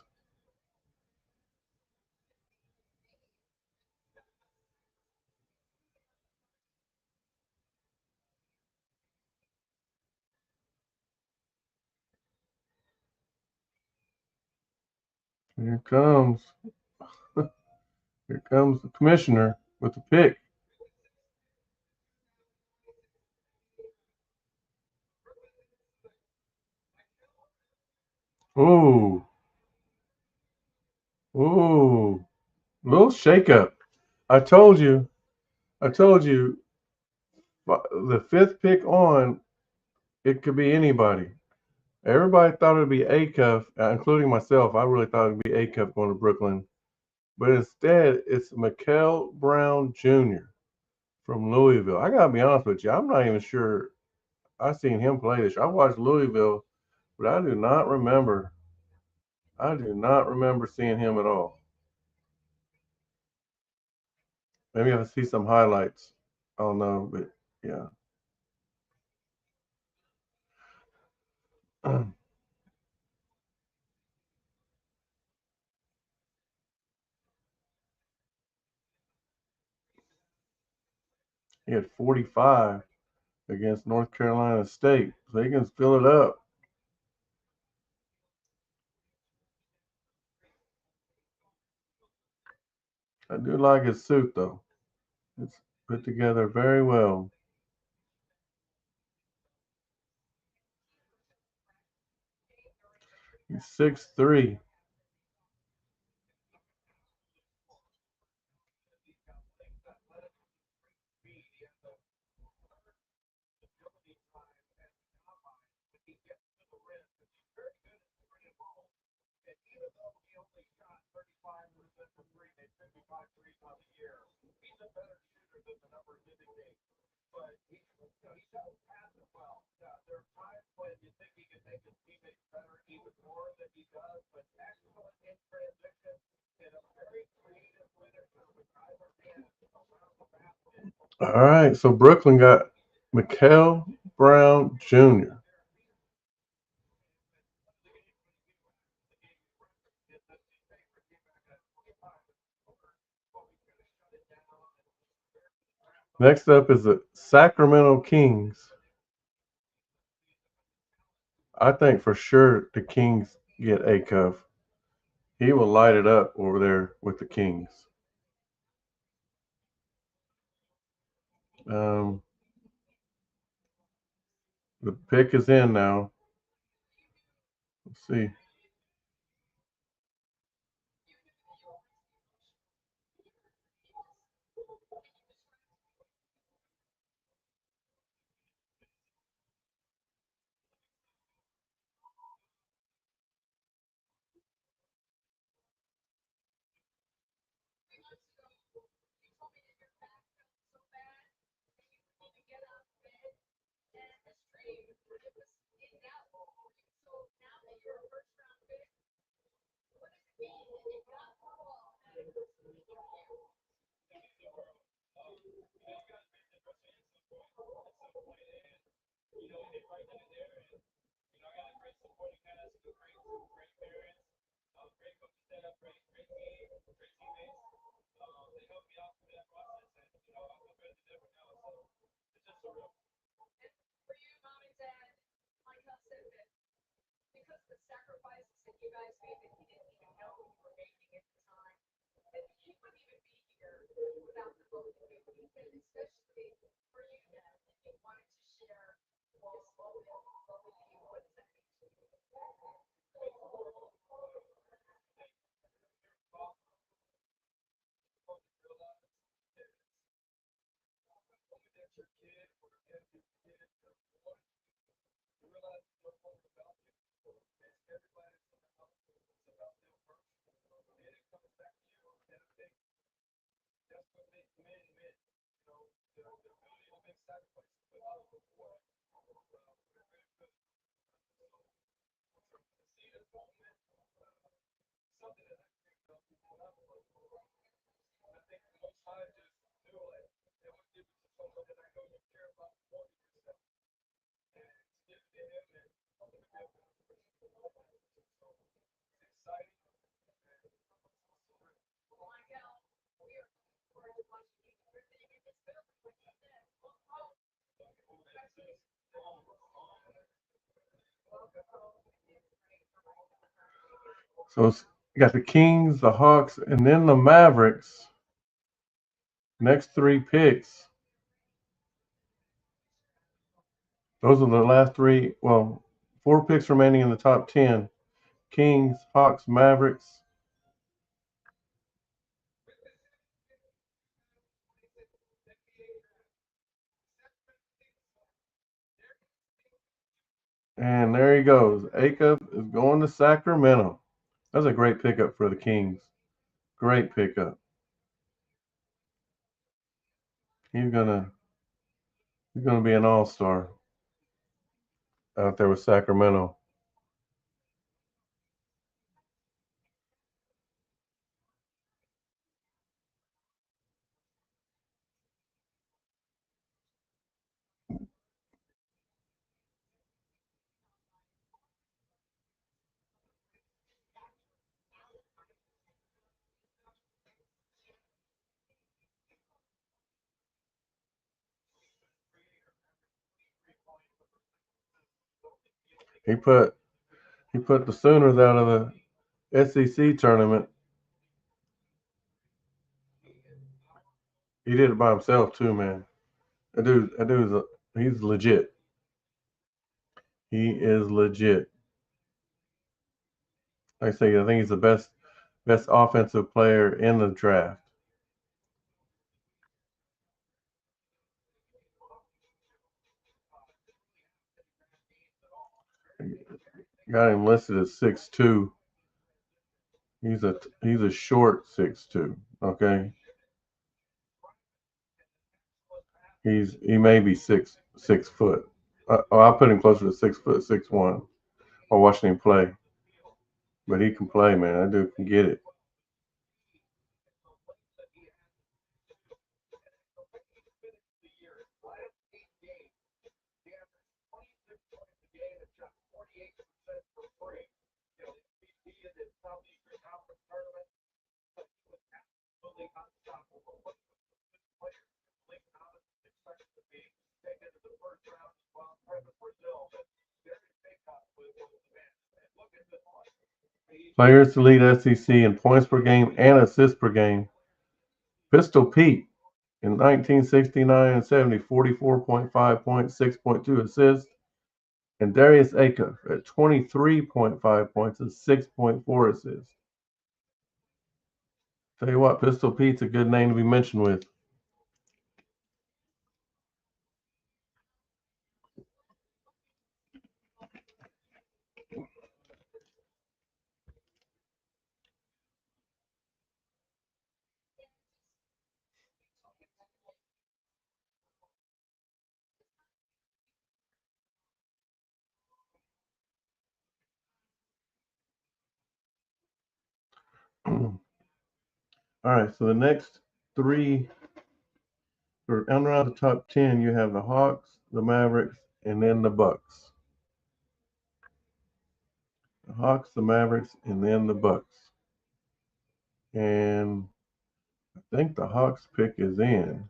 Here comes. Here comes the commissioner with the pick. Ooh, ooh, little shakeup. I told you. I told you. The fifth pick on, it could be anybody. Everybody thought it'd be Acuff, including myself. I really thought it'd be Acuff going to Brooklyn, but instead it's Mikael Brown Jr. from Louisville. I gotta be honest with you. I'm not even sure I seen him play this year. I watched Louisville, but I do not remember. I do not remember seeing him at all. Maybe I see some highlights. I don't know, but yeah. He had 45 against North Carolina State, so he can fill it up. I do like his suit though. It's put together very well. He's 6'3". All right, so Brooklyn got Mikael Brown Jr. Next up is the Sacramento Kings. I think for sure the Kings get Acuff. He will light it up over there with the Kings. Um, the pick is in now. Let's see. So you got the Kings, the Hawks, and then the Mavericks. Next three picks. Those are the last three. Well, four picks remaining in the top 10. Kings, Hawks, Mavericks. And there he goes. Acuff is going to Sacramento. That's a great pickup for the Kings. Great pickup. He's gonna be an all-star out there with Sacramento. He put the Sooners out of the SEC tournament. He did it by himself too, man. He's legit. He is legit. Like I say, I think he's the best offensive player in the draft. Got him listed as 6'2". He's a short 6'2". Okay, he may be 6 foot. I put him closer to 6 foot 6'1" while watching him play. But he can play, man. That dude can get it. Players to lead SEC in points per game and assists per game. Pistol Pete in 1969 and 70, 44.5 points, 6.2 assists. And Darius Acuff at 23.5 points and 6.4 assists. Tell you what, Pistol Pete's a good name to be mentioned with. All right, so the next three, for around the top 10, you have the Hawks, the Mavericks, and then the Bucks. The Hawks, the Mavericks, and then the Bucks. And I think the Hawks pick is in.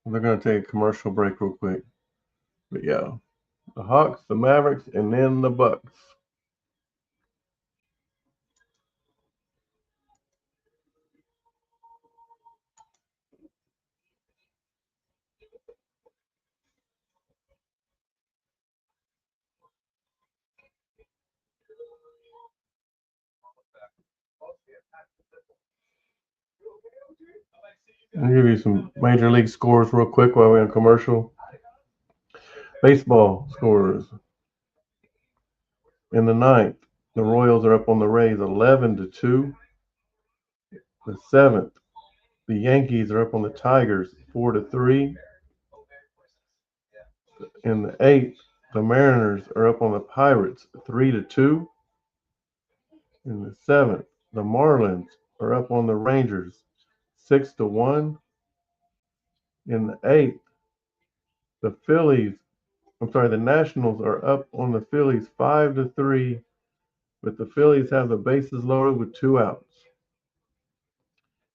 They're going to take a commercial break real quick. But yeah, the Hawks, the Mavericks, and then the Bucks. I'll give you some major league scores real quick while we're on commercial. Baseball scores. In the ninth, the Royals are up on the Rays 11-2. The seventh, the Yankees are up on the Tigers 4-3. In the eighth, the Mariners are up on the Pirates 3-2. In the seventh, the Marlins are up on the Rangers 6-1. In the eighth, the the Nationals are up on the Phillies 5-3, but the Phillies have the bases loaded with 2 outs.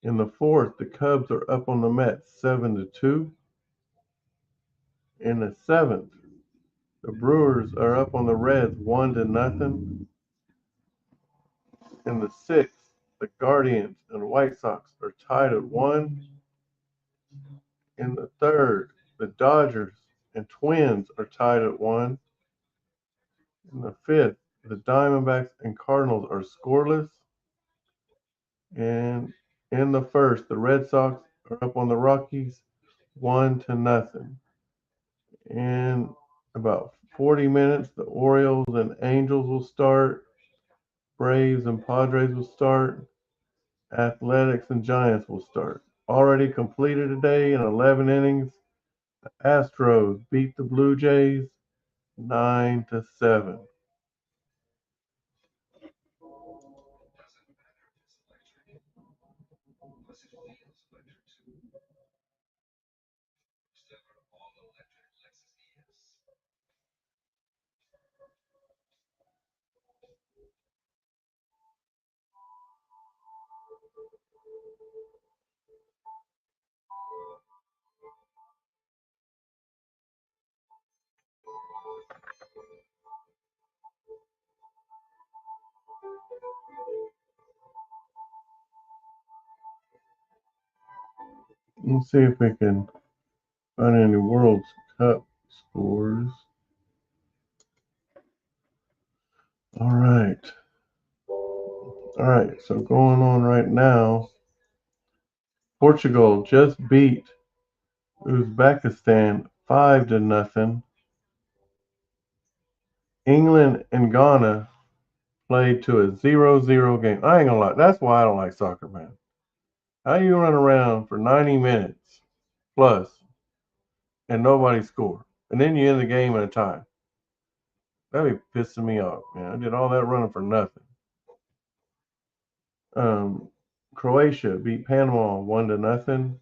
In the fourth, the Cubs are up on the Mets 7-2. In the seventh, the Brewers are up on the Reds 1-0. In the sixth, the Guardians and White Sox are tied at 1. In the third, the Dodgers and Twins are tied at 1. In the fifth, the Diamondbacks and Cardinals are scoreless. And in the first, the Red Sox are up on the Rockies 1-0. In about 40 minutes, the Orioles and Angels will start. Braves and Padres will start. Athletics and Giants will start. Already completed today in 11 innings, the Astros beat the Blue Jays 9-7. Let's see if we can find any World Cup scores. All right. All right. So going on right now, Portugal just beat Uzbekistan 5-0. England and Ghana played to a 0-0 game. I ain't gonna lie. That's why I don't like soccer, man. How you run around for 90 minutes plus and nobody score, and then you end the game in a tie? That'd be pissing me off, man. I did all that running for nothing. Um, Croatia beat Panama 1-0,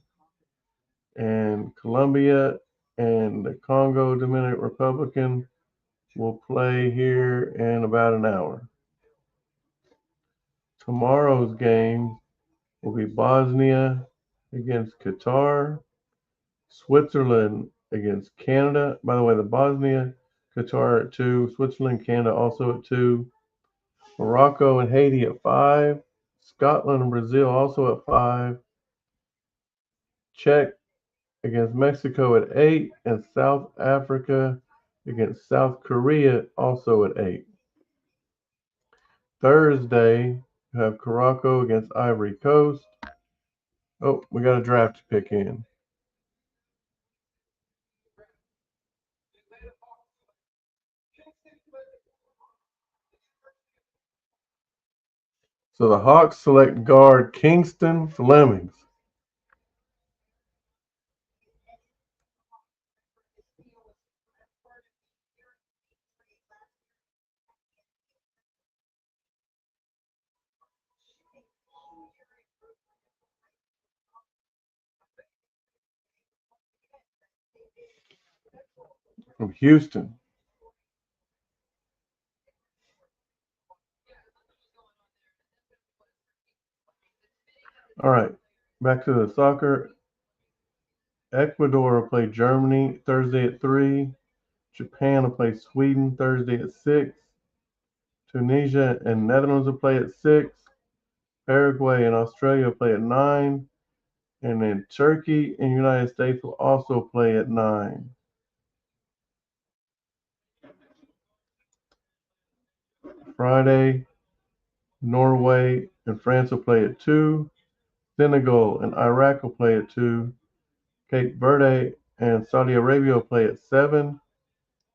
and Colombia and the Congo Dominican Republic will play here in about an hour. Tomorrow's game will be Bosnia against Qatar, Switzerland against Canada. By the way, the Bosnia, Qatar at 2, Switzerland, Canada also at 2, Morocco and Haiti at 5, Scotland and Brazil also at 5, Czech against Mexico at 8, and South Africa against South Korea also at 8. Thursday, you have Morocco against Ivory Coast. Oh, we got a draft to pick in. So the Hawks select guard Kingston Flemings. from Houston. All right, back to the soccer. Ecuador will play Germany Thursday at 3. Japan will play Sweden Thursday at 6. Tunisia and Netherlands will play at 6. Paraguay and Australia will play at 9. And then Turkey and United States will also play at 9. Friday, Norway and France will play at 2. Senegal and Iraq will play at 2. Cape Verde and Saudi Arabia will play at 7.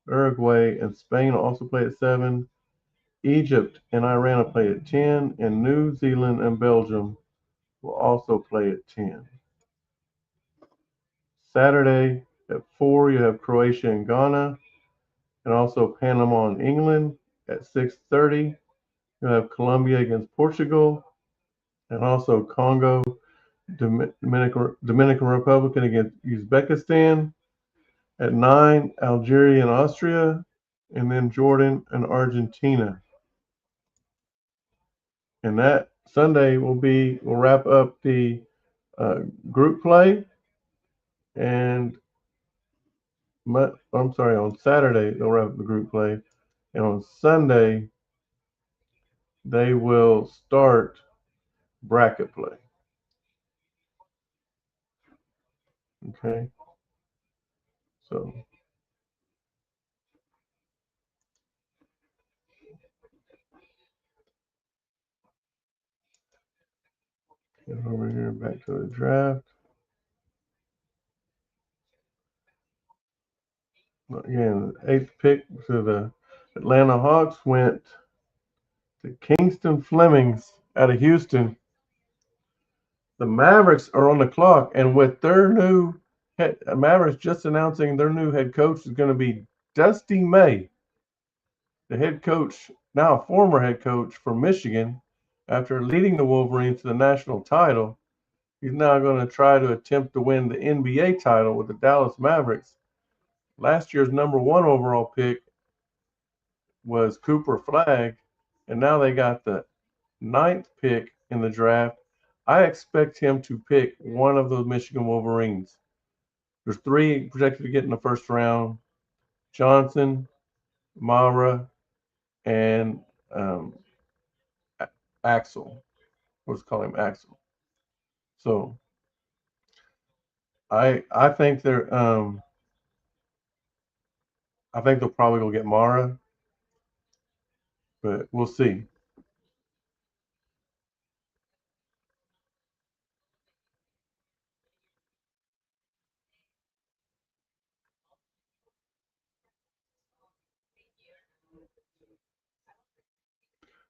Uruguay and Spain will also play at 7. Egypt and Iran will play at 10. And New Zealand and Belgium will also play at 10. Saturday at 4, you have Croatia and Ghana, and also Panama and England. At 6:30, you have Colombia against Portugal, and also Congo, Dominican Republic against Uzbekistan. At 9, Algeria and Austria, and then Jordan and Argentina. And that Sunday we'll wrap up the group play, and I'm sorry, on Saturday they'll wrap up the group play, and on Sunday they will start bracket play. Okay, so get over here back to the draft. Again, the eighth pick to the Atlanta Hawks went to Kingston Flemings out of Houston. The Mavericks are on the clock, and with their new Mavericks just announcing their new head coach is going to be Dusty May, the head coach, now a former head coach for Michigan, after leading the Wolverines to the national title. He's now going to try to attempt to win the NBA title with the Dallas Mavericks. Last year's number 1 overall pick was Cooper Flagg, and now they got the 9th pick in the draft. I expect him to pick one of those Michigan Wolverines. There's 3 projected to get in the first round: Johnson, Mara, and Axel. Let's call him Axel. So I think I think they'll probably go get Mara, but we'll see.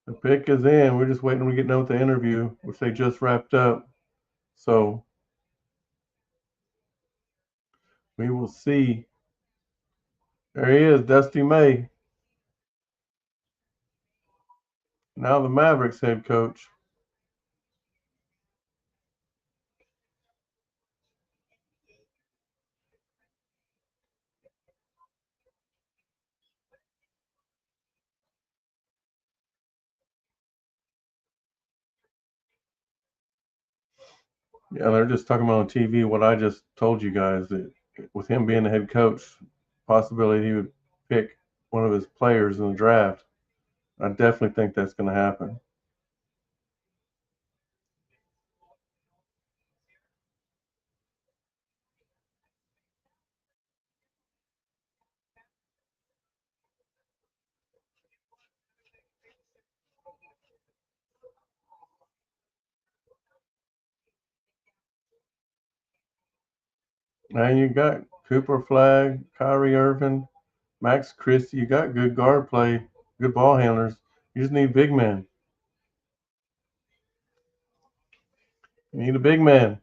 The pick is in. We're just waiting to get done with the interview, which they just wrapped up. So we will see. There he is, Dusty May, now the Mavericks head coach. Yeah, they're just talking about on TV what I just told you guys, that with him being the head coach, possibility he would pick one of his players in the draft. I definitely think that's going to happen. And you got Cooper Flagg, Kyrie Irving, Max Christie. You got good guard play, good ball handlers. You just need big men. You need a big man.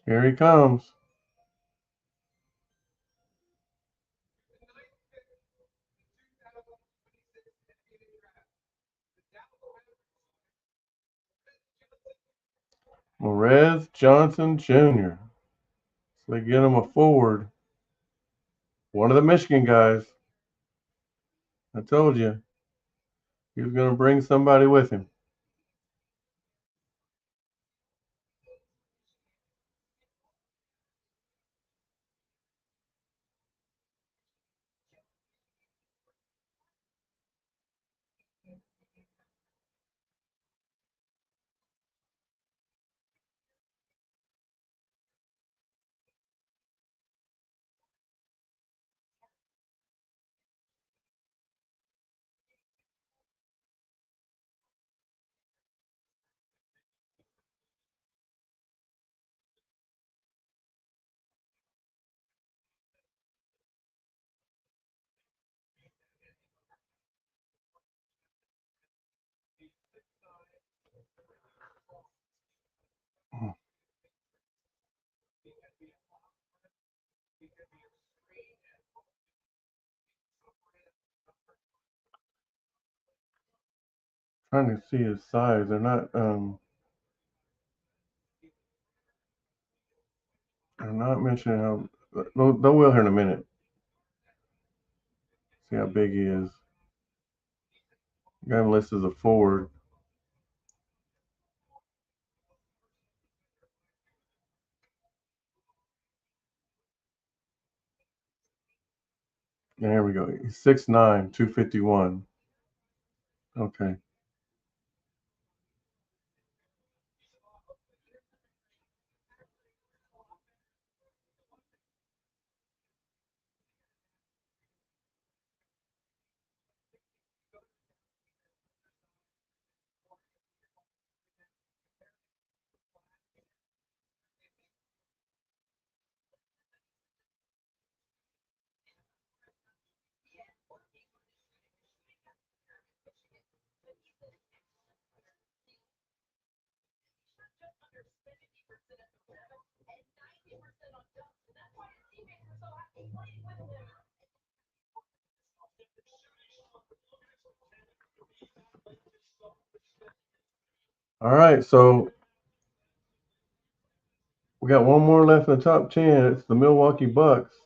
Here he comes. Morez Johnson Jr. So they get him a forward. One of the Michigan guys. I told you he was going to bring somebody with him. Trying to see his size. They're not mentioning how. They will here in a minute. See how big he is. Got him listed as a forward. And here we go. He's 6'9", 251. Okay. All right. So we got one more left in the top 10. It's the Milwaukee Bucks.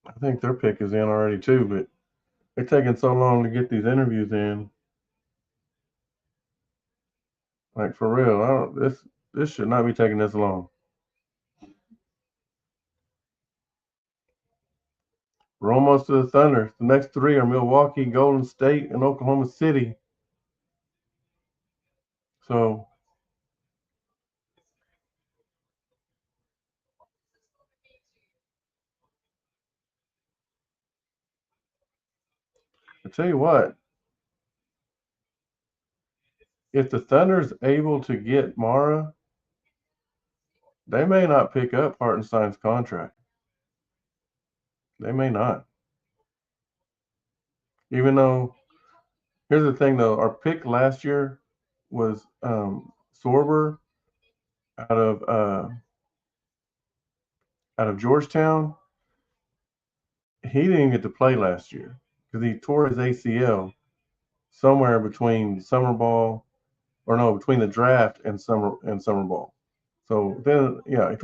I think their pick is in already too, but they're taking so long to get these interviews in. Like for real, I don't. This should not be taking this long. We're almost to the Thunder. The next three are Milwaukee, Golden State, and Oklahoma City. So I tell you what, if the Thunder's able to get Mara, they may not pick up Hartenstein's contract. They may not. Even though, here's the thing though, our pick last year was Sorber out of uh, out of Georgetown. He didn't get to play last year because he tore his ACL somewhere between summer ball, or no, between the draft and summer ball. So then, yeah, he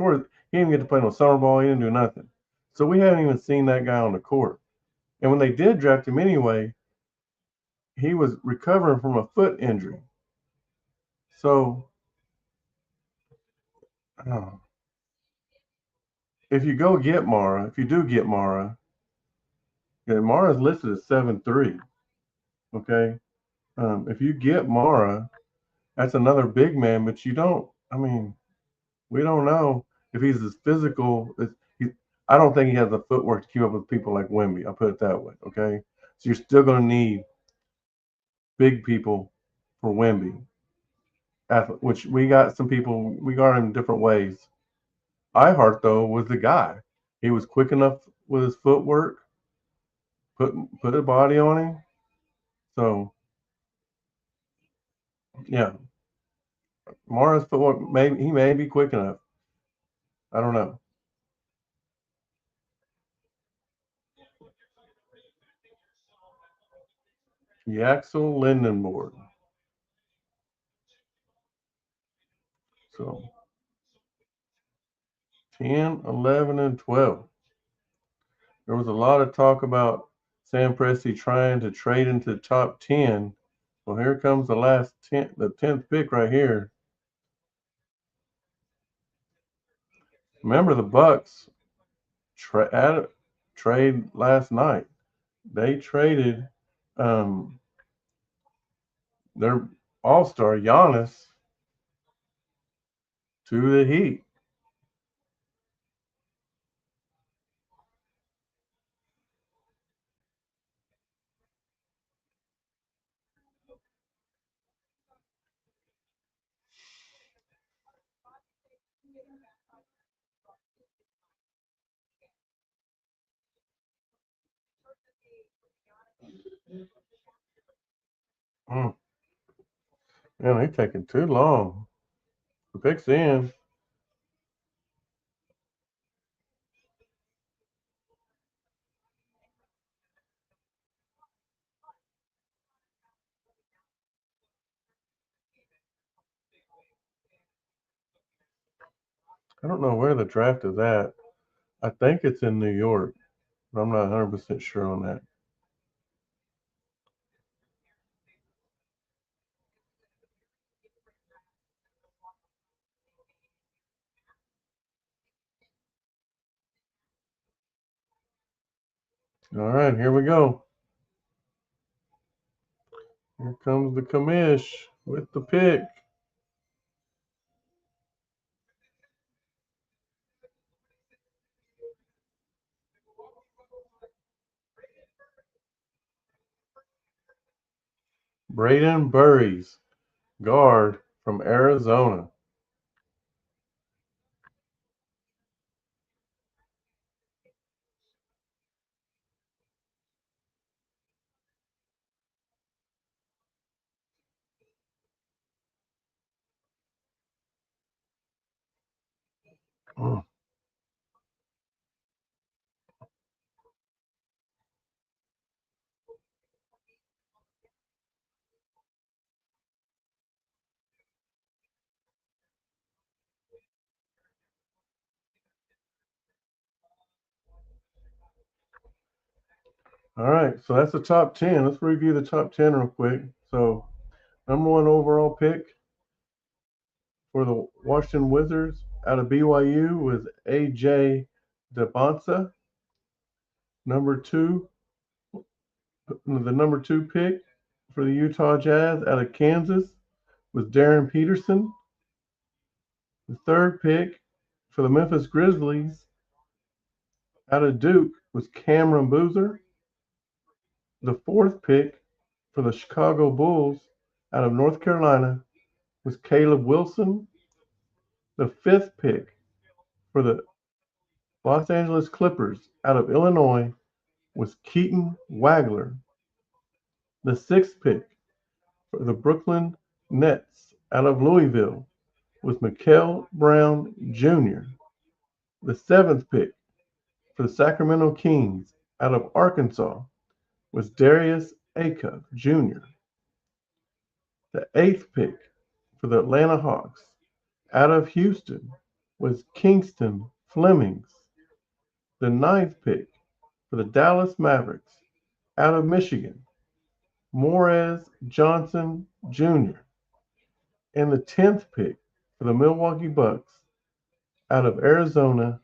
didn't get to play no summer ball. He didn't do nothing. So we haven't even seen that guy on the court. And when they did draft him anyway, he was recovering from a foot injury. So uh, if you go get Mara, if you do get Mara, yeah, Mara's listed as 7'3". Okay, if you get Mara, that's another big man. But you don't. I mean, we don't know if he's as physical as he. I don't think he has the footwork to keep up with people like Wemby. I'll put it that way. Okay, so you're still going to need big people for Wemby, which we got some people. We got him different ways. Ihart though was the guy. He was quick enough with his footwork, put a body on him. So yeah, Mara's footwork maybe he may be quick enough. I don't know. Yaxel Lindenborg. So 10, 11, and 12. There was a lot of talk about Sam Presti trying to trade into the top 10. Well, here comes the last 10, the 10th pick right here. Remember the Bucks trade last night. They traded their all-star Giannis to the Heat. Mm, man, they taking too long. The pick's in. I don't know where the draft is at. I think it's in New York, but I'm not 100% sure on that. All right, here we go. Here comes the commish with the pick. Braden Burries, guard from Arizona. Mm. All right, so that's the top 10. Let's review the top 10 real quick. So, number one overall pick for the Washington Wizards out of BYU was AJ DeBonsa. Number two, the number two pick for the Utah Jazz out of Kansas was Darren Peterson. The third pick for the Memphis Grizzlies out of Duke was Cameron Boozer. The fourth pick for the Chicago Bulls out of North Carolina was Caleb Wilson. The fifth pick for the Los Angeles Clippers out of Illinois was Keaton Wagler. The sixth pick for the Brooklyn Nets out of Louisville was Mikael Brown Jr. The seventh pick for the Sacramento Kings out of Arkansas was Darius Acuff Jr. The eighth pick for the Atlanta Hawks out of Houston was Kingston Flemings. The ninth pick for the Dallas Mavericks out of Michigan, Morez Johnson Jr. And the 10th pick for the Milwaukee Bucks out of Arizona,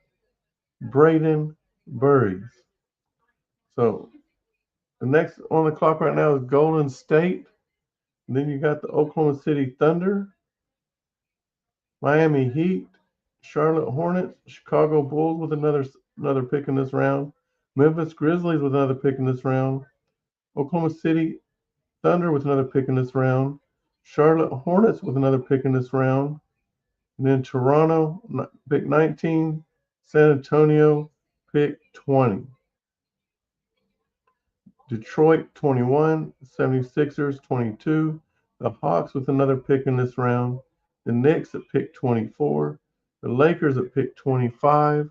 Braden Burries. So the next on the clock right now is Golden State. And then you got the Oklahoma City Thunder, Miami Heat, Charlotte Hornets, Chicago Bulls with another pick in this round, Memphis Grizzlies with another pick in this round, Oklahoma City Thunder with another pick in this round, Charlotte Hornets with another pick in this round, and then Toronto pick 19, San Antonio pick 20. Detroit 21, 76ers 22, the Hawks with another pick in this round, the Knicks at pick 24, the Lakers at pick 25,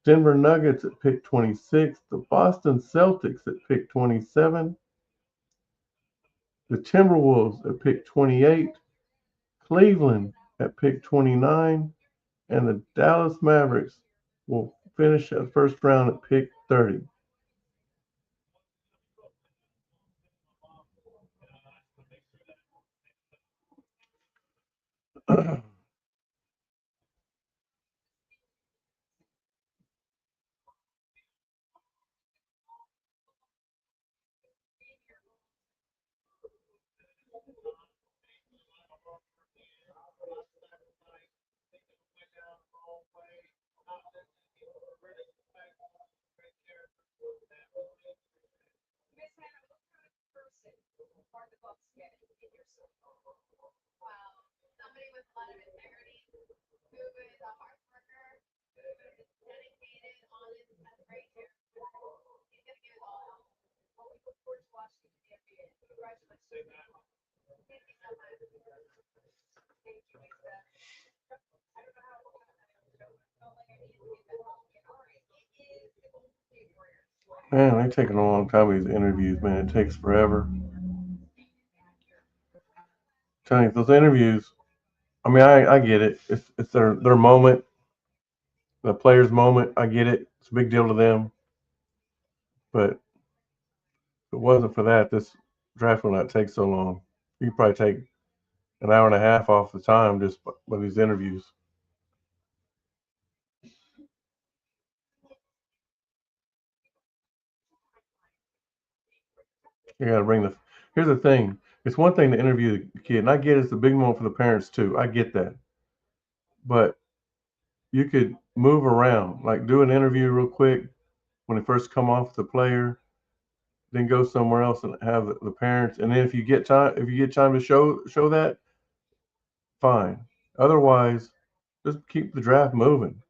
Denver Nuggets at pick 26, the Boston Celtics at pick 27, the Timberwolves at pick 28, Cleveland at pick 29, and the Dallas Mavericks will finish that first round at pick 30. Man, they're taking a long time with these interviews, man. It takes forever. Telling you, those interviews, I mean, I get it. It's their moment, the player's moment. I get it. It's a big deal to them. But if it wasn't for that, this draft would not take so long. You could probably take an hour and a half off the time just with these interviews. You got to bring the. Here's the thing. It's one thing to interview the kid, and I get it's a big moment for the parents too. I get that, but you could move around, like do an interview real quick when they first come off the player, then go somewhere else and have the parents, and then if you get time to show that, fine. Otherwise, just keep the draft moving.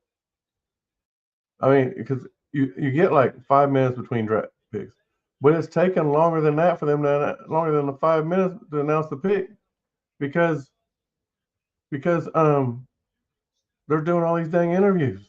I mean, because you get like 5 minutes between draft picks, but it's taken longer than that for them to longer than the 5 minutes to announce the pick because because they're doing all these dang interviews.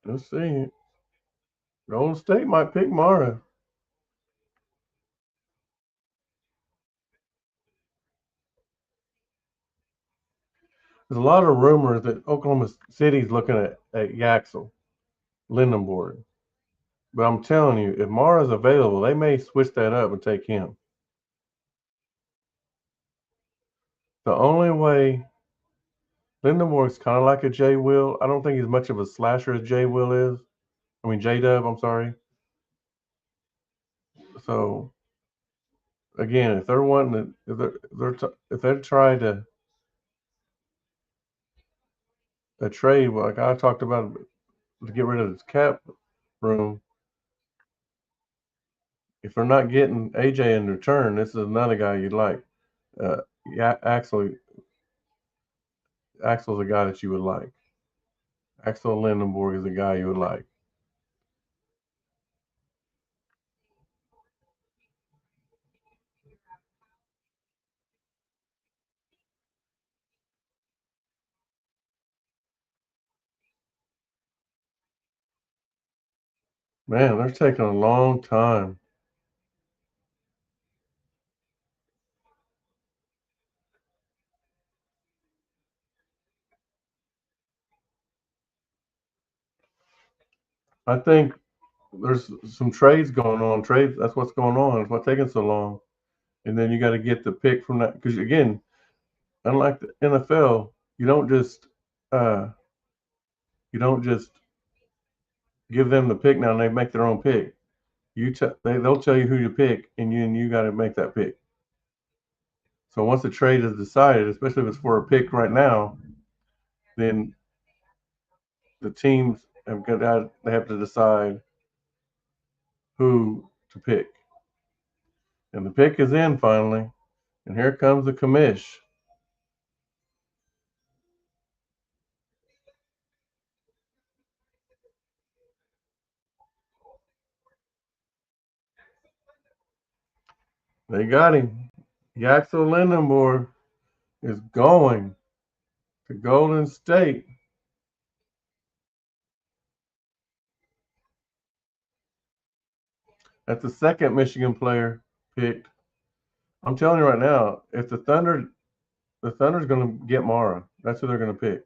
Let's see. Golden State might pick Mara. There's a lot of rumors that Oklahoma City's looking at Yaxel Lindenborg. But I'm telling you, if Mara's available, they may switch that up and take him. The only way Lindenborg's kind of like a J Will. I don't think he's much of a slasher as J Will is. I mean J Dub. I'm sorry. So again, if they're wanting to, if they're trying to a trade like I talked about to get rid of this cap room, if they're not getting AJ in return, this is another guy you'd like. Yeah, Axel's a guy that you would like. Axel Lindenborg is a guy you would like. Man, they're taking a long time. I think there's some trades going on. Trades. That's what's going on. It's what's taking so long. And then you got to get the pick from that because again, unlike the NFL, uh, you don't just give them the pick now and they make their own pick. They'll tell you who to pick and you got to make that pick. So once the trade is decided, especially if it's for a pick right now, then the teams they have to decide who to pick. And the pick is in finally. And here comes the commish. They got him. Yaxel Lindenborg is going to Golden State. That's the second Michigan player picked. I'm telling you right now, if the Thunder's going to get Mara. That's who they're going to pick.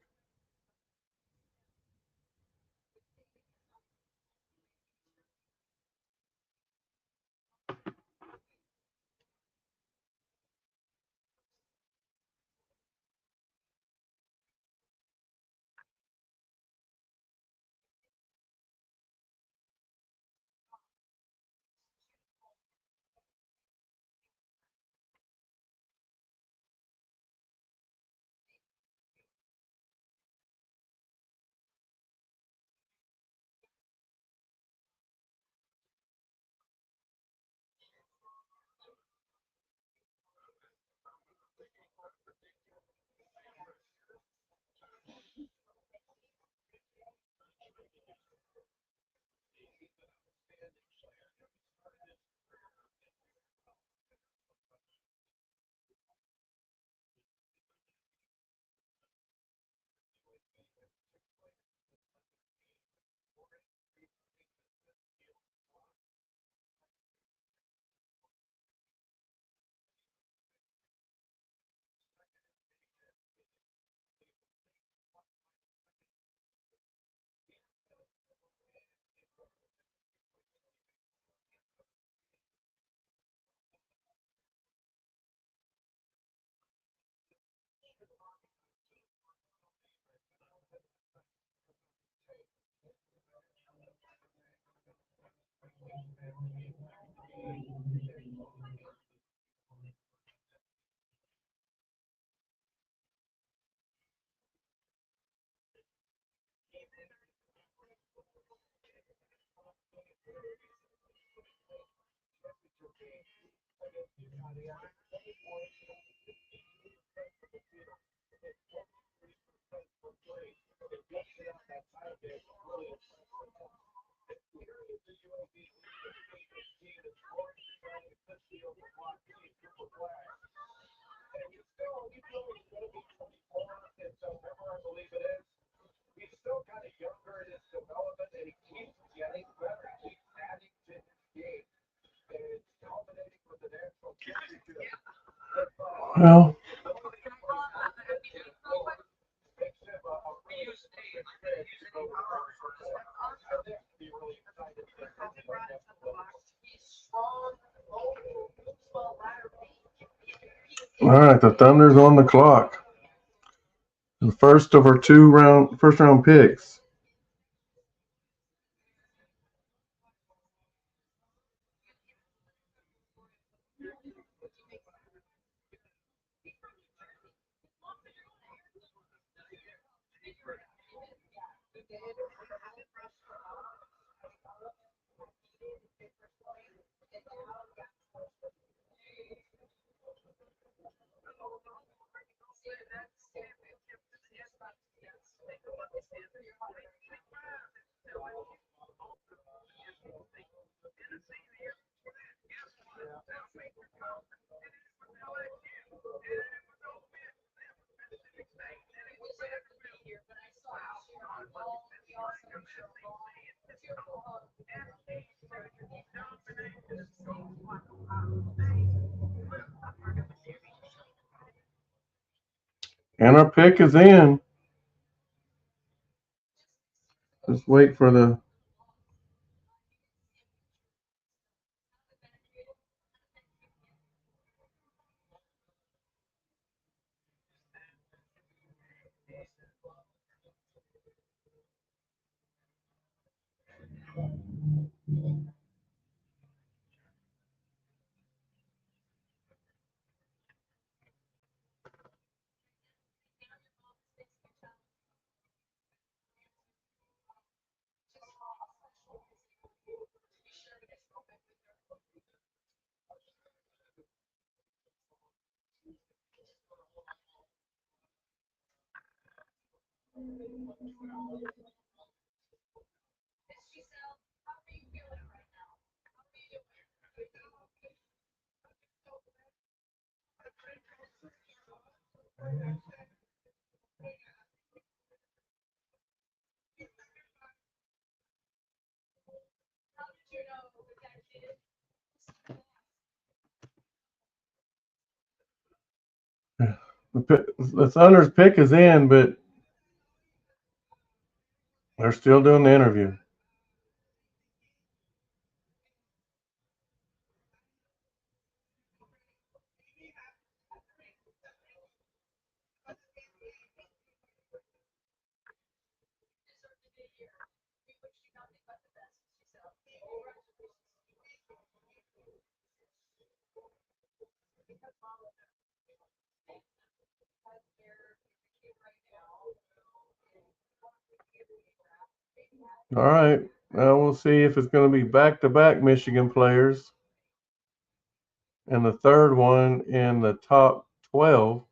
Well, all right, the Thunder's on the clock. The first of our first round picks. And our pick is in. Just wait for the. The Thunder's pick is in, but they're still doing the interview. All right. Now we'll see if it's going to be back-to-back Michigan players. And the third one in the top 12.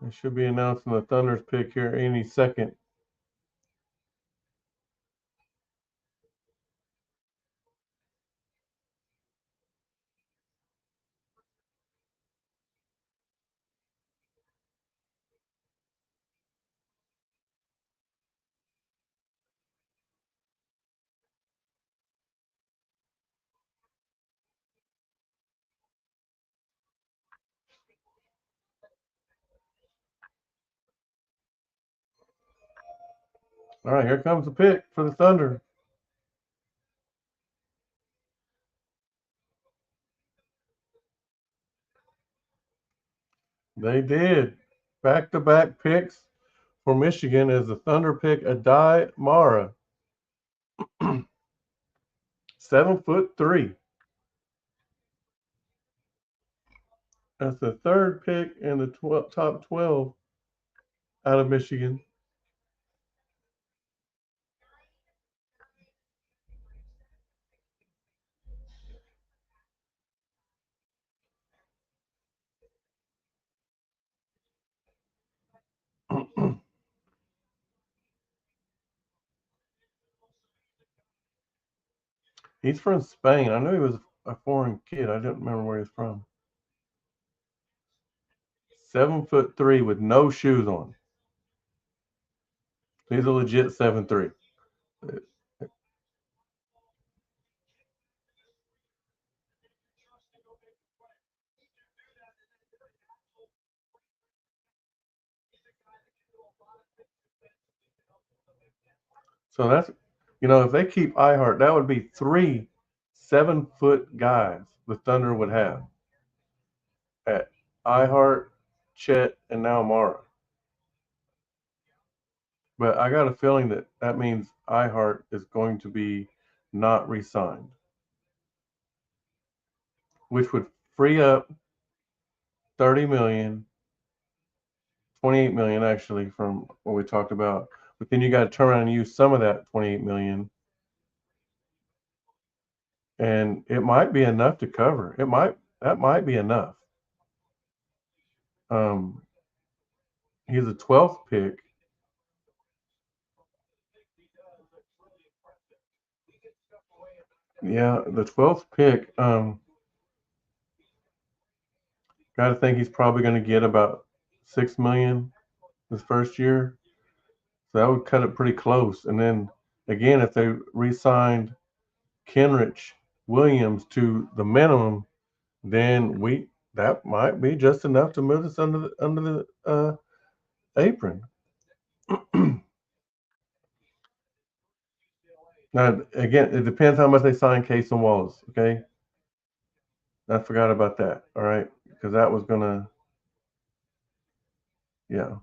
They should be announcing the Thunder's pick here any second. All right, here comes the pick for the Thunder. They did. Back-to-back picks for Michigan as the Thunder pick Adai Mara. 7'3". That's the third pick in the top 12 out of Michigan. He's from Spain. I knew he was a foreign kid. I didn't remember where he's from. 7'3" with no shoes on. He's a legit 7'3". So that's, if they keep Ihart, that would be 3 7-foot guys the Thunder would have at Ihart, Chet, and now Mara. But I got a feeling that means Ihart is going to be not re-signed, which would free up 30 million, 28 million actually from what we talked about. But then you got to turn around and use some of that 28 million, and it might be enough to cover. That might be enough. Um, he's a 12th pick. Yeah, the 12th pick. Got to think he's probably going to get about 6 million this first year. So that would cut it pretty close. And then again, if they re-signed Kenrich Williams to the minimum, then that might be just enough to move us under the apron. Now again, it depends how much they sign Case and Wallace. Okay, I forgot about that. All right, because that was gonna, yeah,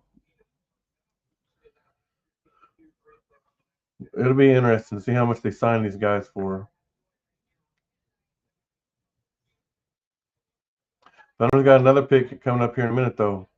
it'll be interesting to see how much they sign these guys for. Thunder's got another pick coming up here in a minute, though.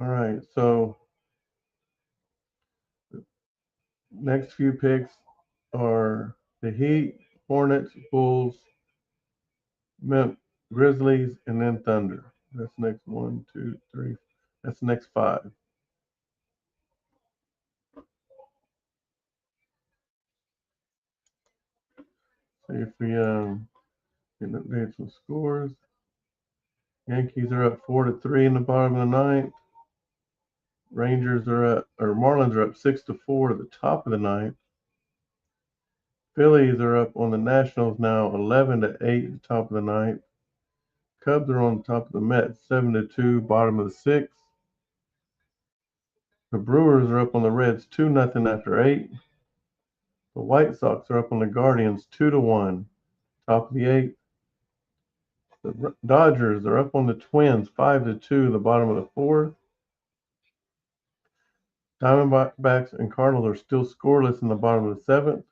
All right, so next few picks are the Heat, Hornets, Bulls, Grizzlies, and then Thunder. That's next 1, 2, 3. That's next 5. See if we can update some scores. Yankees are up 4-3 in the bottom of the ninth. Marlins are up 6-4 at the top of the ninth. Phillies are up on the Nationals now 11-8 at the top of the ninth. Cubs are on top of the Mets 7-2, bottom of the sixth. The Brewers are up on the Reds 2-0 after 8. The White Sox are up on the Guardians 2-1, top of the 8th. The Dodgers are up on the Twins 5-2, the bottom of the 4th. Diamondbacks and Cardinals are still scoreless in the bottom of the 7th.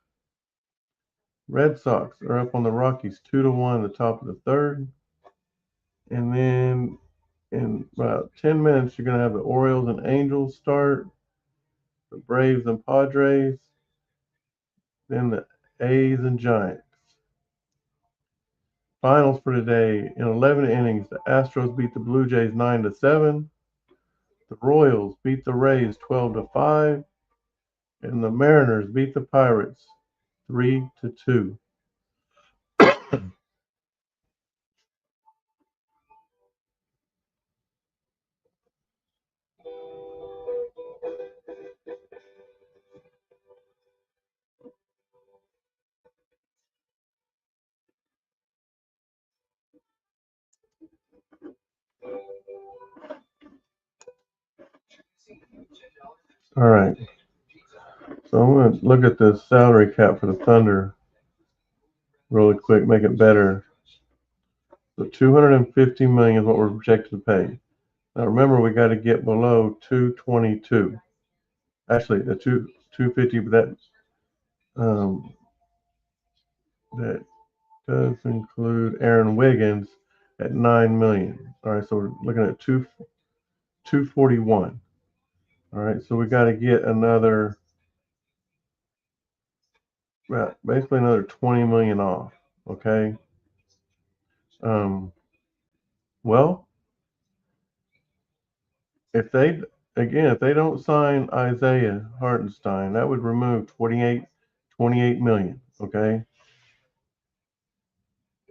Red Sox are up on the Rockies 2-1, the top of the 3rd. And then in about 10 minutes, you're going to have the Orioles and Angels start, the Braves and Padres, then the A's and Giants. Finals for today: in 11 innings, the Astros beat the Blue Jays 9-7. The Royals beat the Rays 12-5, and the Mariners beat the Pirates 3-2. All right. So I'm going to look at the salary cap for the Thunder really quick, make it better. So $250 million is what we're projected to pay. Now remember, we got to get below 222. Actually, the 250, but that does include Aaron Wiggins at $9 million. All right, so we're looking at 241. All right, so we got to get another, basically another 20 million off. Okay. Well, if they don't sign Isaiah Hartenstein, that would remove 28 million. Okay,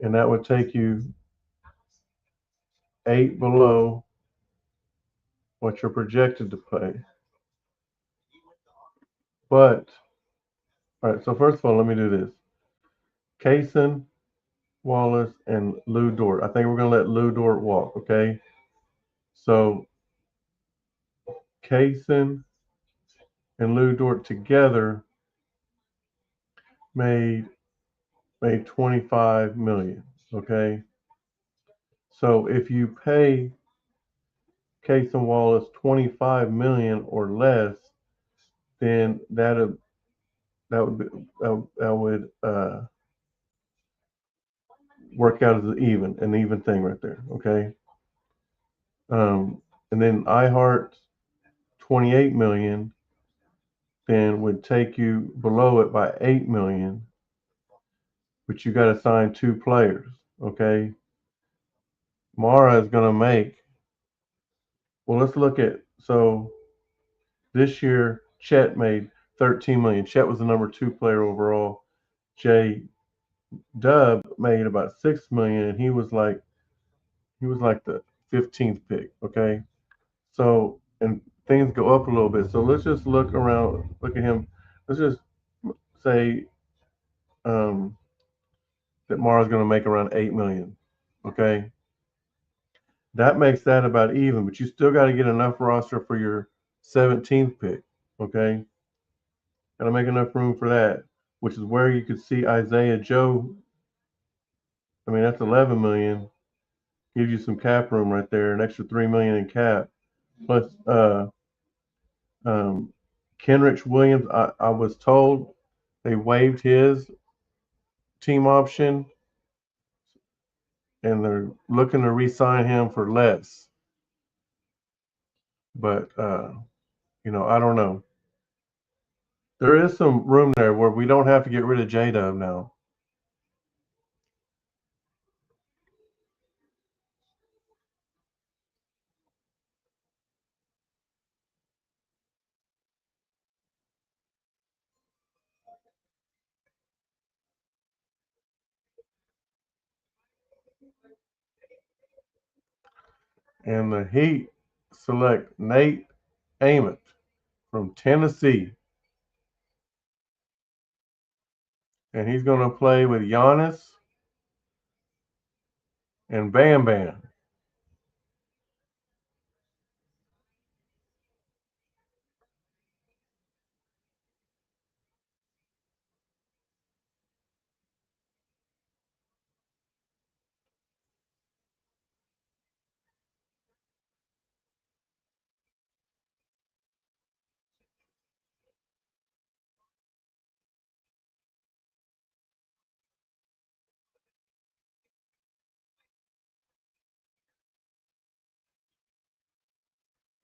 and that would take you 8 below what you're projected to pay. But all right, so first of all, let me do this. Kaysen Wallace and Lou Dort. I think we're gonna let Lou Dort walk. Okay, so Kaysen and Lou Dort together made 25 million. Okay, so if you pay Kaysen Wallace 25 million or less, then that would be, that would work out as an even thing right there. Okay. And then iHeart 28 million then would take you below it by 8 million, but you got to sign 2 players. Okay. Mara is going to make, well, let's look at, so this year, Chet made 13 million. Chet was the number 2 player overall. J Dub made about 6 million, and he was like the 15th pick. Okay, so and things go up a little bit. So let's just look at him. Let's just say that Mara's going to make around 8 million. Okay, that makes that about even, but you still got to get enough roster for your 17th pick. Okay, got to make enough room for that, which is where you could see Isaiah Joe. I mean, that's 11 million. Gives you some cap room right there, an extra 3 million in cap. Plus, Kenrich Williams, I was told they waived his team option and they're looking to re-sign him for less. but I don't know. There is some room there where we don't have to get rid of J-Dub now. And the Heat select Nate Ament from Tennessee. And he's going to play with Giannis and Bam Bam.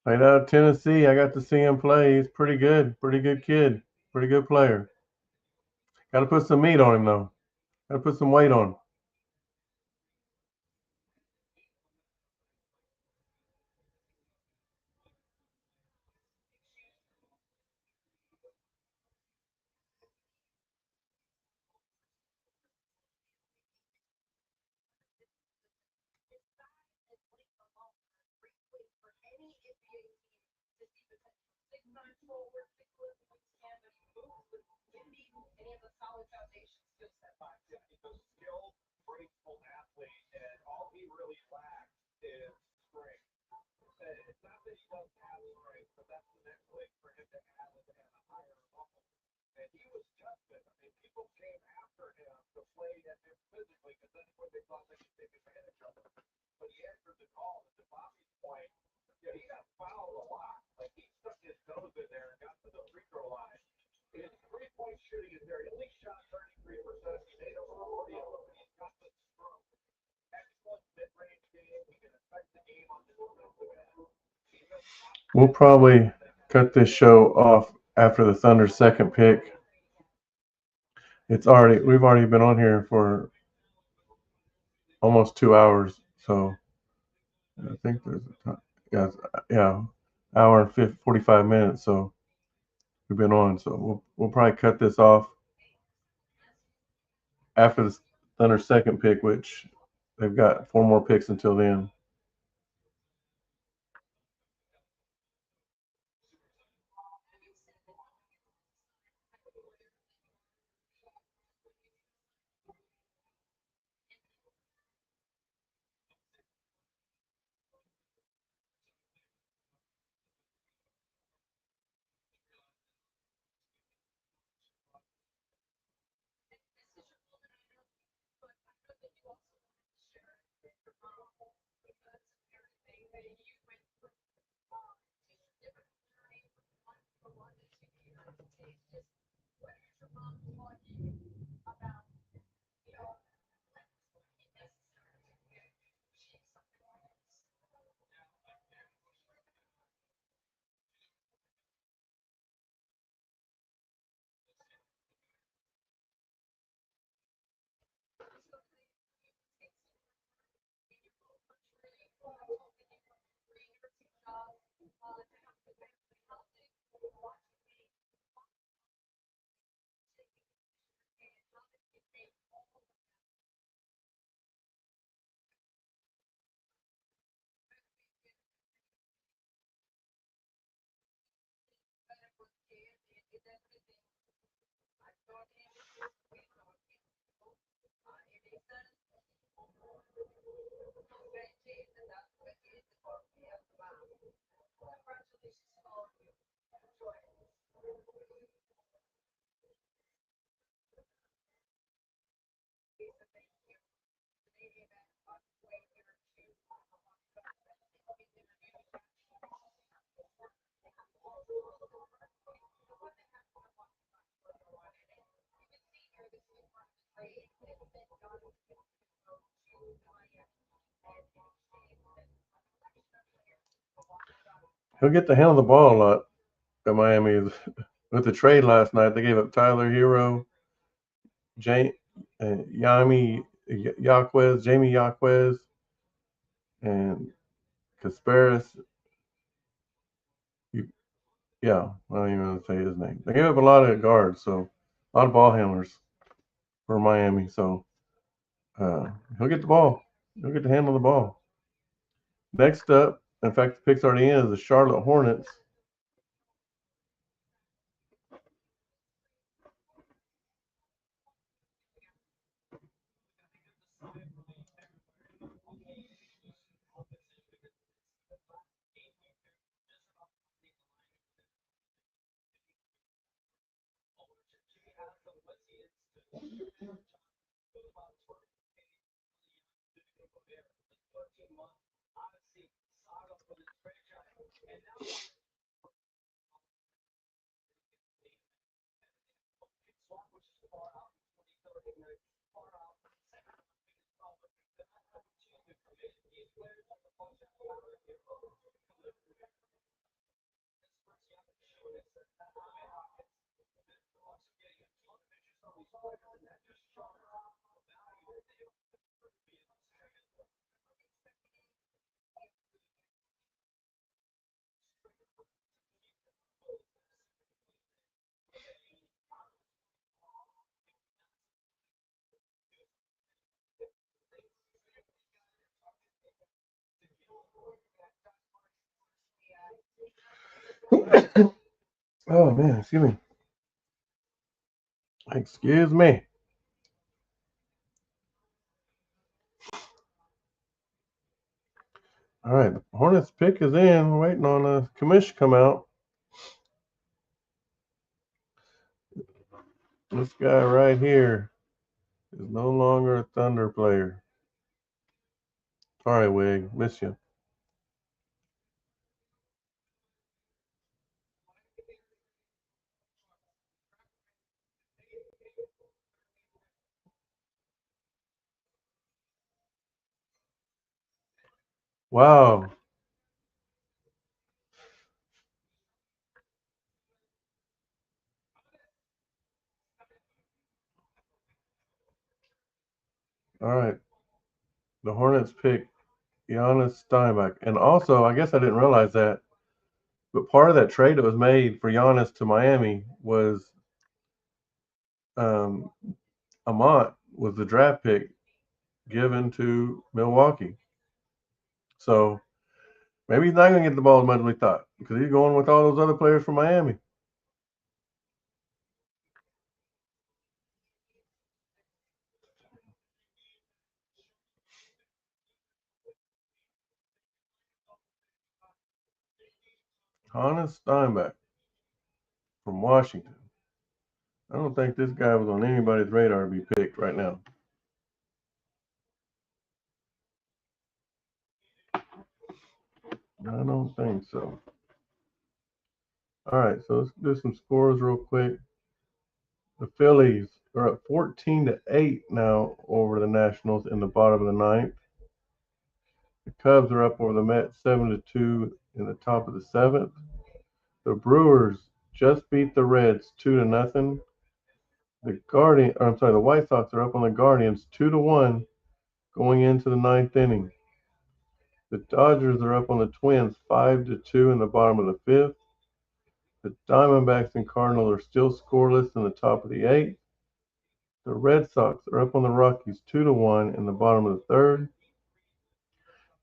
Right out of Tennessee, I got to see him play. He's pretty good kid, pretty good player. Got to put some meat on him though. Got to put some weight on him. We'll probably cut this show off after the Thunder's second pick. We've already been on here for almost 2 hours, so I think there's a time. Yeah, yeah, hour and 45 minutes. So we've been on. So we'll probably cut this off after the Thunder's second pick, which they've got 4 more picks until then. he'll get to handle the ball a lot at Miami. With the trade last night, they gave up Tyler Hero, Jamie Yaquez, and Kasparis. Yeah, I don't even want to say his name. They gave up a lot of guards, so a lot of ball handlers for Miami. So he'll get the ball. He'll get to handle the ball. Next up, in fact, the pick's already in, is the Charlotte Hornets. Oh man, excuse me. Excuse me. All right, the Hornets pick is in. We're waiting on the commission come out. This guy right here is no longer a Thunder player. Sorry, Wig, miss you. Wow. All right, the Hornets pick Giannis Steinbach, and also I guess I didn't realize that, but part of that trade that was made for Giannis to Miami was um, Amont was the draft pick given to Milwaukee. So maybe he's not going to get the ball as much as we thought because he's going with all those other players from Miami. Hannes Steinbach from Washington. I don't think this guy was on anybody's radar to be picked right now. I don't think so. All right, so let's do some scores real quick. The Phillies are up 14-8 now over the Nationals in the bottom of the ninth. The Cubs are up over the Mets 7-2 in the top of the seventh. The Brewers just beat the Reds 2-0. The White Sox are up on the Guardians 2-1 going into the ninth inning. The Dodgers are up on the Twins 5-2 in the bottom of the fifth. The Diamondbacks and Cardinals are still scoreless in the top of the eighth. The Red Sox are up on the Rockies 2-1 in the bottom of the third.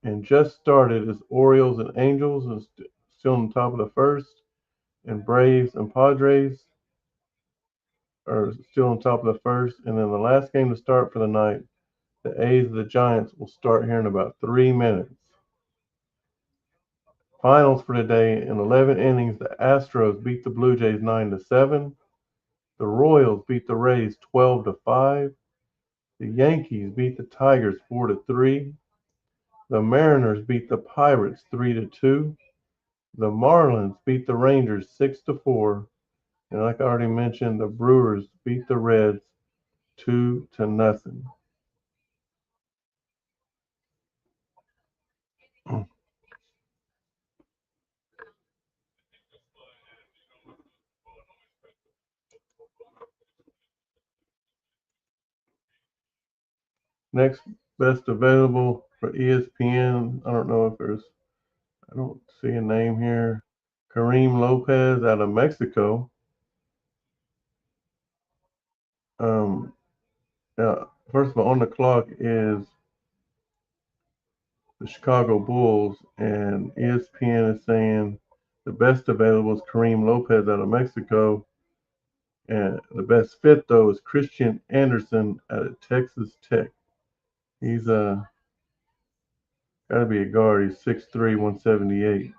And just started is Orioles and Angels, and still on the top of the first. And Braves and Padres are still on top of the first. And then the last game to start for the night, the A's and the Giants will start here in about 3 minutes. Finals for today: in 11 innings, the Astros beat the Blue Jays 9-7. The Royals beat the Rays 12-5. The Yankees beat the Tigers 4-3. The Mariners beat the Pirates 3-2. The Marlins beat the Rangers 6-4. And like I already mentioned, the Brewers beat the Reds 2-0. Next best available for ESPN. I don't know if there's. I don't see a name here. Kareem Lopez out of Mexico. Um, First of all, on the clock is the Chicago Bulls, and ESPN is saying the best available is Kareem Lopez out of Mexico, and the best fit though is Christian Anderson out of Texas Tech. He's got to be a guard. He's 6'3", 178.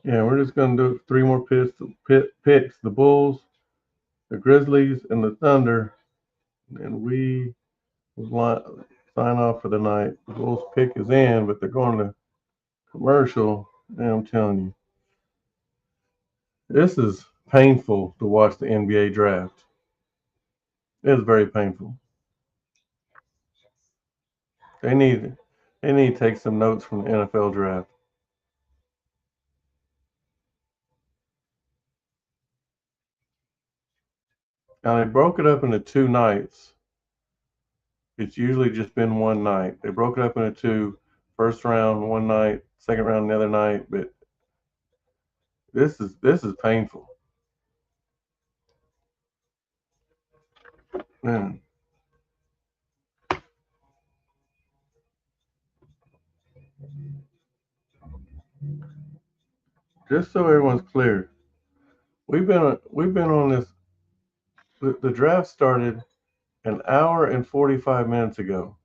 Yeah, we're just gonna do three more picks: the Bulls, the Grizzlies, and the Thunder, and we will sign off for the night. The Bulls pick is in, but they're going to commercial. And I'm telling you, this is painful to watch the NBA draft. It is very painful. They need they need to take some notes from the NFL draft. Now they broke it up into two nights. It's usually just been one night. They broke it up into two. First round one night, second round another night. But this is painful. Man, just so everyone's clear, we've been on this. The draft started an hour and 45 minutes ago,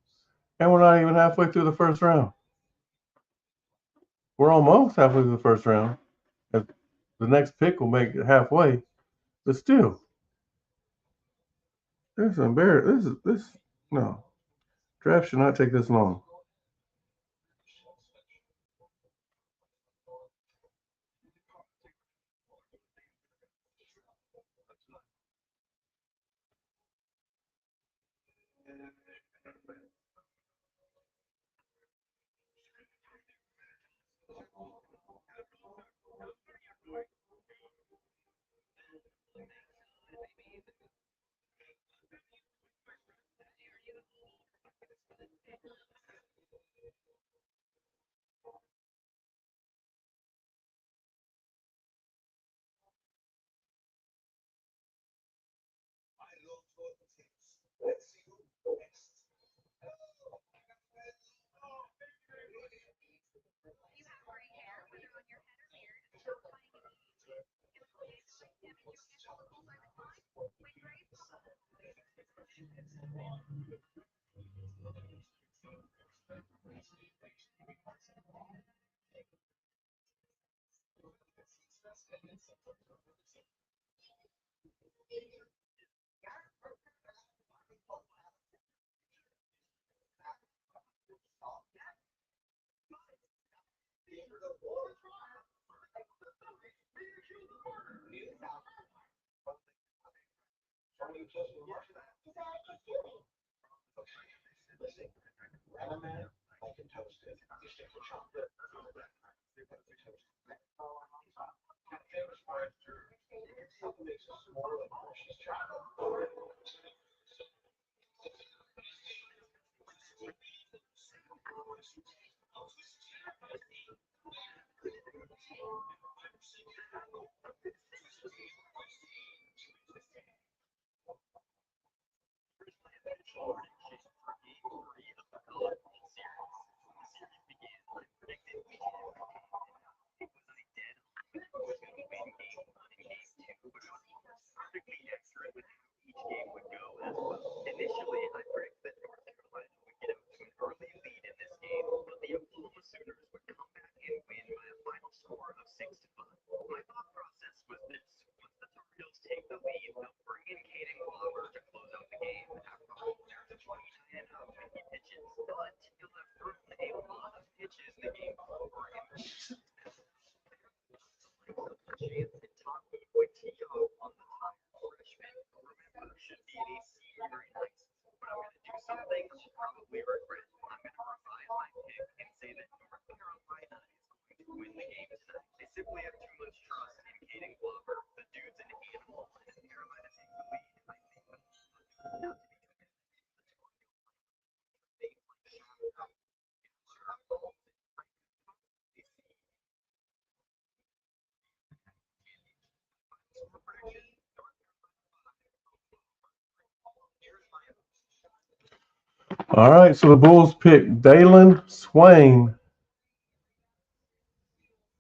and we're not even halfway through the first round. We're almost halfway through the first round. The next pick will make it halfway, but still, this is embarrassing. This no draft should not take this long. All right, so the Bulls picked Dalen Swain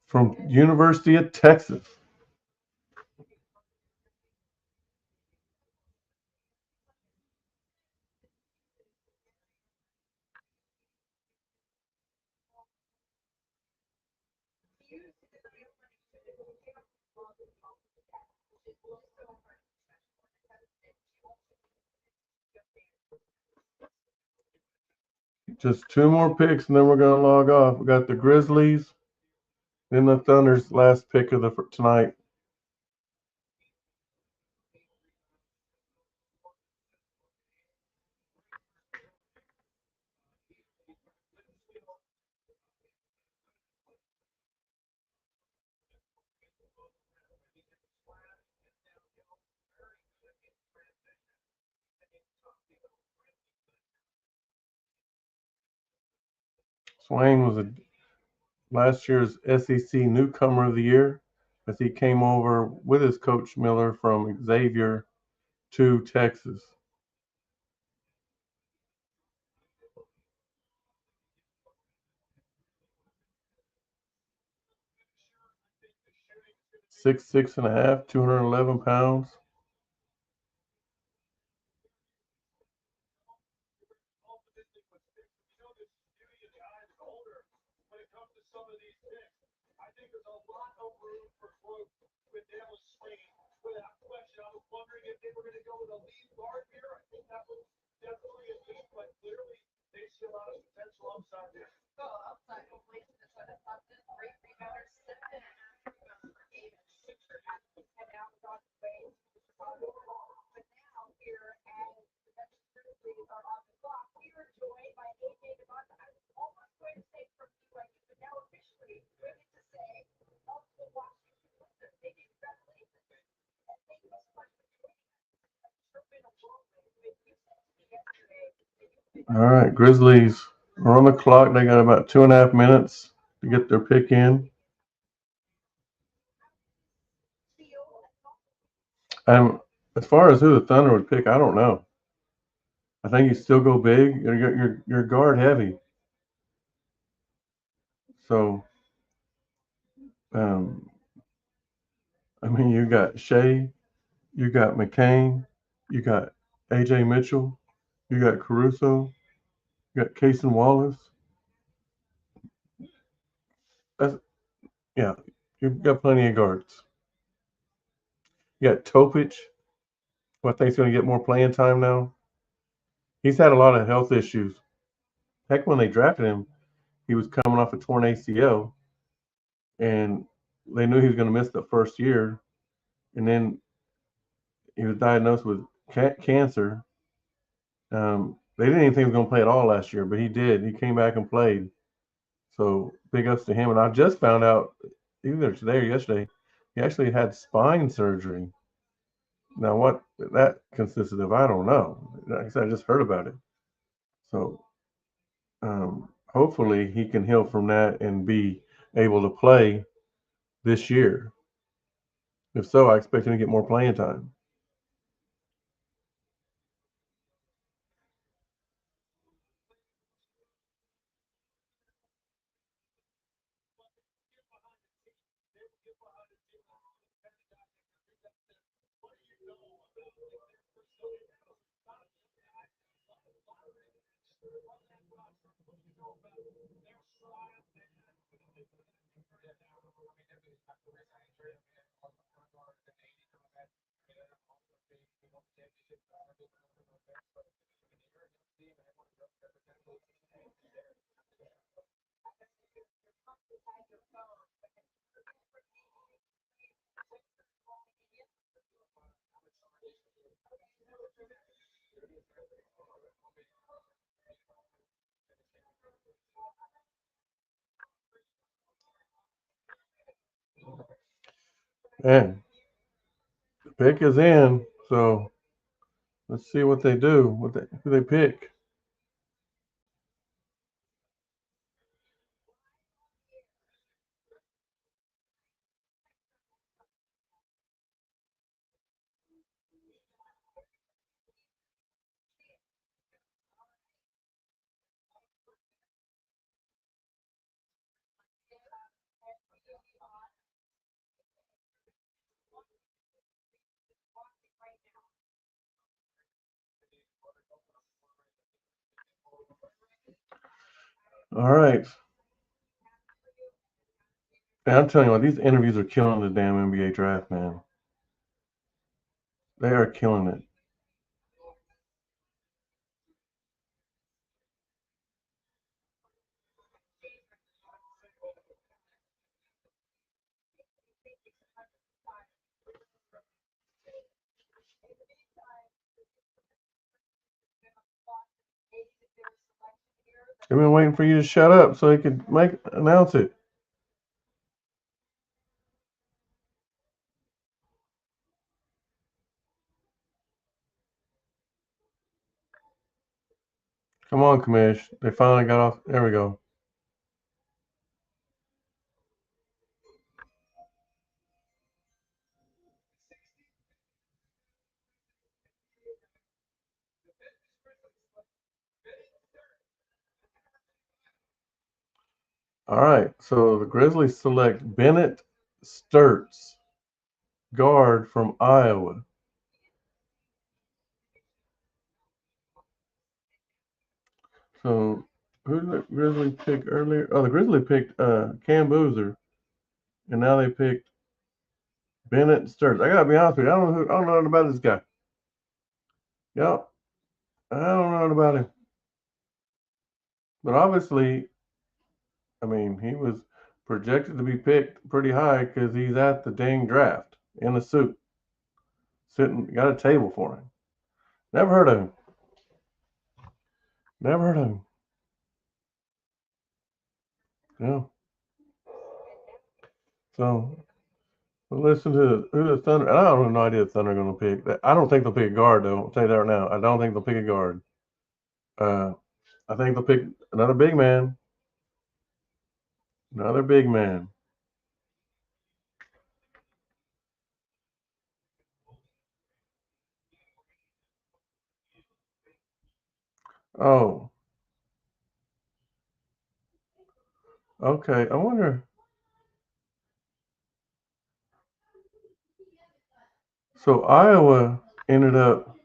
from University of Texas. Just two more picks, and then we're going to log off. We got the Grizzlies, then the Thunder's last pick of the for tonight. Swain was last year's SEC Newcomer of the Year as he came over with his coach Miller from Xavier to Texas. 6'6.5", 211 pounds. All right, Grizzlies are on the clock. They got about 2.5 minutes to get their pick in. And as far as who the Thunder would pick, I don't know. I think you still go big. You're guard heavy. So, um, I mean, you got Shea, you got McCain, you got AJ Mitchell, you got Caruso, you got Cason Wallace. That's, yeah, you've got plenty of guards. You got Topic, who I think is going to get more playing time now. He's had a lot of health issues. Heck, when they drafted him, he was coming off a torn ACL, and they knew he was going to miss the first year. And then he was diagnosed with cancer. They didn't even think he was going to play at all last year, but he did. He came back and played. So big ups to him. And I just found out either today or yesterday, he actually had spine surgery. Now, what that consisted of, I don't know. Like I said, I just heard about it. So hopefully he can heal from that and be able to play this year. If so, I expect him to get more playing time. And the pick is in, so let's see what they do. Who they pick? All right. And I'm telling you what, these interviews are killing the damn NBA draft, man. They are killing it. They've been waiting for you to shut up so they could announce it. Come on, Kamish. They finally got off. There we go. All right. So the Grizzlies select Bennett Sturts, guard from Iowa. So who did the Grizzlies pick earlier? Oh, the Grizzlies picked Cam Boozer, and now they picked Bennett Sturts. I gotta be honest with you. I don't know nothing about this guy. Yep. I don't know nothing about him. But obviously, I mean, he was projected to be picked pretty high because he's at the dang draft in a suit, sitting, got a table for him. Never heard of him. Never heard of him. Yeah. So we'll listen to who the Thunder. I don't have no idea the Thunder are going to pick. I don't think they'll pick a guard though. I'll tell you that right now. I don't think they'll pick a guard. Uh, I think they'll pick another big man. Another big man. Oh, okay. I wonder. So Iowa ended up.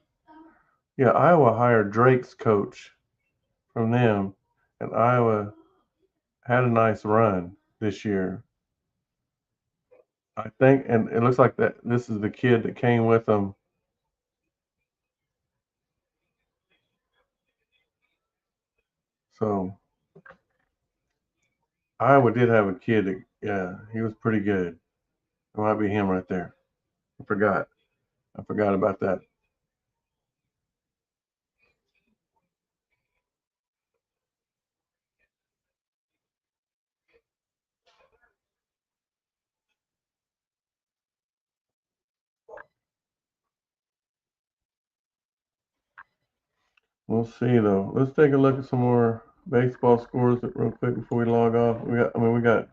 Yeah, Iowa hired Drake's coach from them, and Iowa had a nice run this year. I think, and it looks like that this is the kid that came with them. So Iowa did have a kid that, yeah, he was pretty good. It might be him right there. I forgot. I forgot about that. We'll see though. Let's take a look at some more baseball scores real quick before we log off. We got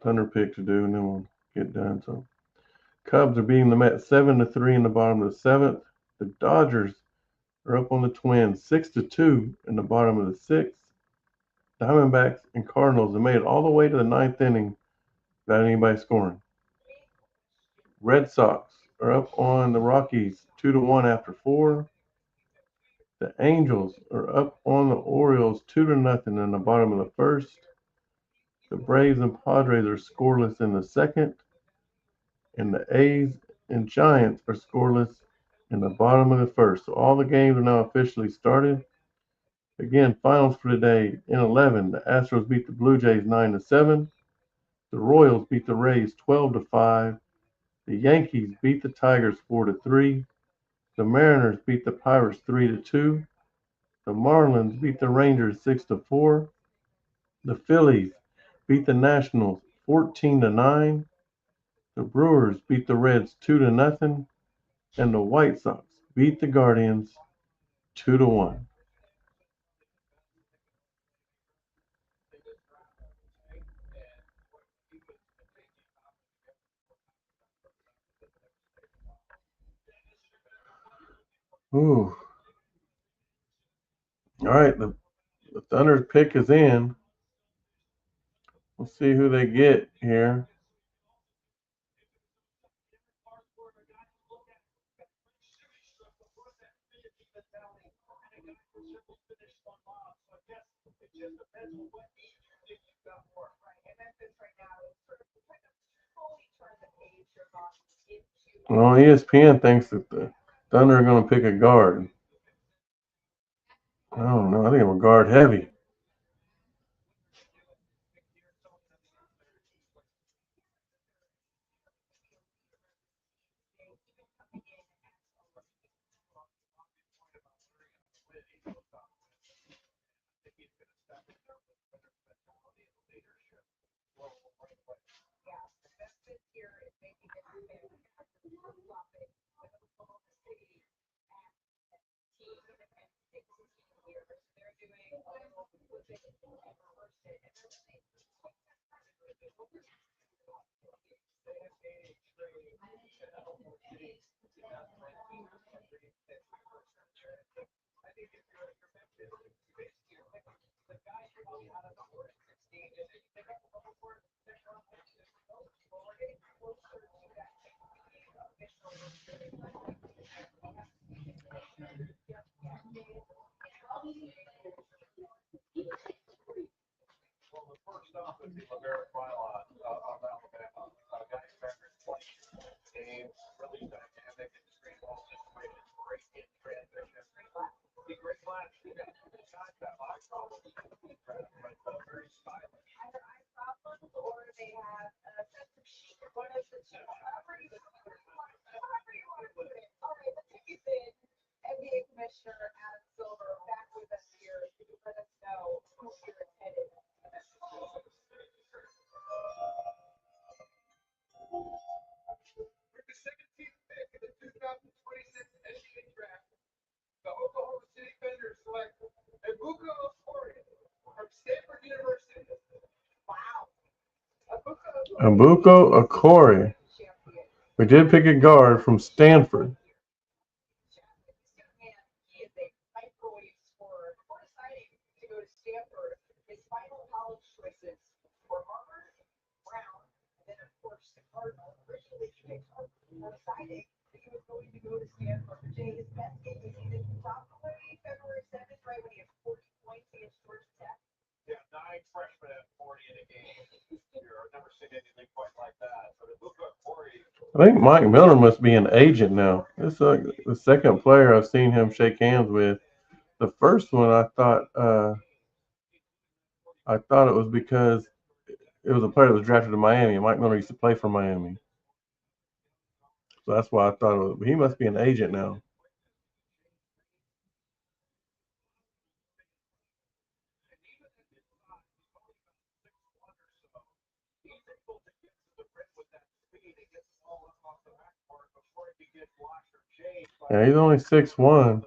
Thunder pick to do, and then we'll get done. So Cubs are beating the Mets 7-3 in the bottom of the seventh. The Dodgers are up on the Twins 6-2 in the bottom of the sixth. Diamondbacks and Cardinals have made it all the way to the ninth inning without anybody scoring. Red Sox are up on the Rockies 2-1 after four. The Angels are up on the Orioles 2-0 in the bottom of the first. The Braves and Padres are scoreless in the second, and the A's and Giants are scoreless in the bottom of the first. So all the games are now officially started. Again, finals for today in 11. The Astros beat the Blue Jays 9-7. The Royals beat the Rays 12-5. The Yankees beat the Tigers 4-3. The Mariners beat the Pirates 3-2. The Marlins beat the Rangers 6-4. The Phillies beat the Nationals 14-9. The Brewers beat the Reds 2-0, and the White Sox beat the Guardians 2-1. Ooh. All right, the Thunder's pick is in. We'll see who they get here. Well, ESPN thinks that the Thunder are going to pick a guard. I don't know. I think I'm a guard heavy. Abuko Okori. We did pick a guard from Stanford. I think Mike Miller must be an agent now. It's the second player I've seen him shake hands with. The first one I thought it was because it was a player that was drafted to Miami. Mike Miller used to play for Miami, so that's why I thought it was. He must be an agent now. Yeah, he's only 6'1".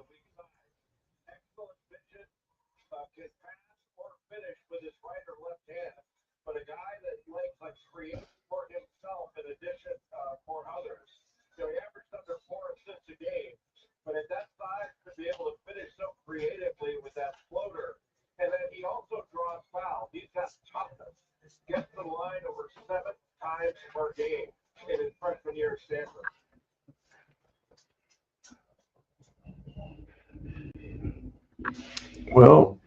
Well,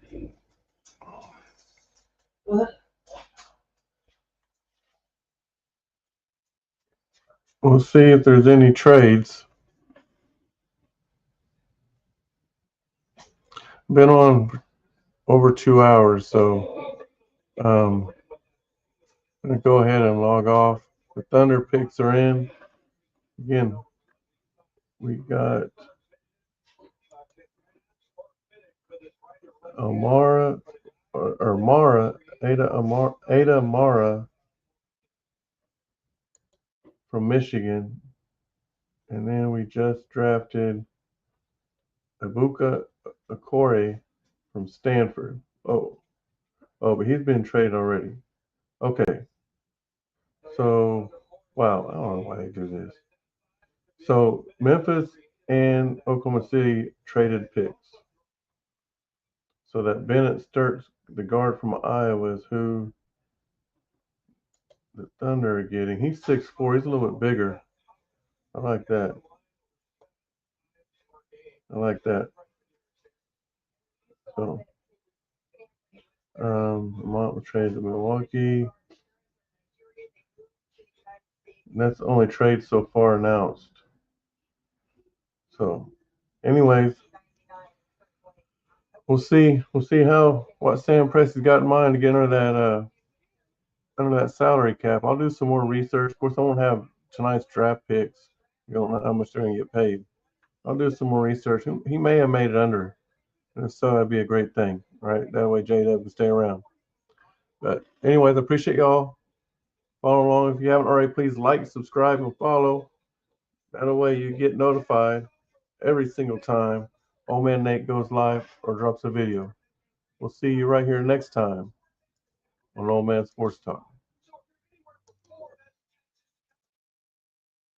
we'll see if there's any trades. Been on over 2 hours, so I'm gonna go ahead and log off. The Thunder picks are in. Again, we got Amara or Mara, Ada Mara from Michigan. And then we just drafted Ibuka Okore from Stanford. But he's been traded already. Okay. So, wow, I don't know why they do this. So, Memphis and Oklahoma City traded picks. So that Bennett Sturts, the guard from Iowa, is who the Thunder are getting. He's 6'4". He's a little bit bigger. I like that. I like that. So, Vermont will trade to Milwaukee. That's the only trade so far announced. So, anyways, we'll see. We'll see what Sam Presti's got in mind to get under that salary cap. I'll do some more research. Of course, I won't have tonight's draft picks. You don't know how much they're going to get paid. I'll do some more research. He may have made it under, and if so, that'd be a great thing, right? That way, J-Dub can stay around. But anyways, I appreciate y'all. Follow along. If you haven't already, please like, subscribe, and follow. That way you get notified every single time Old Man Nate goes live or drops a video. We'll see you right here next time on Old Man Sports Talk.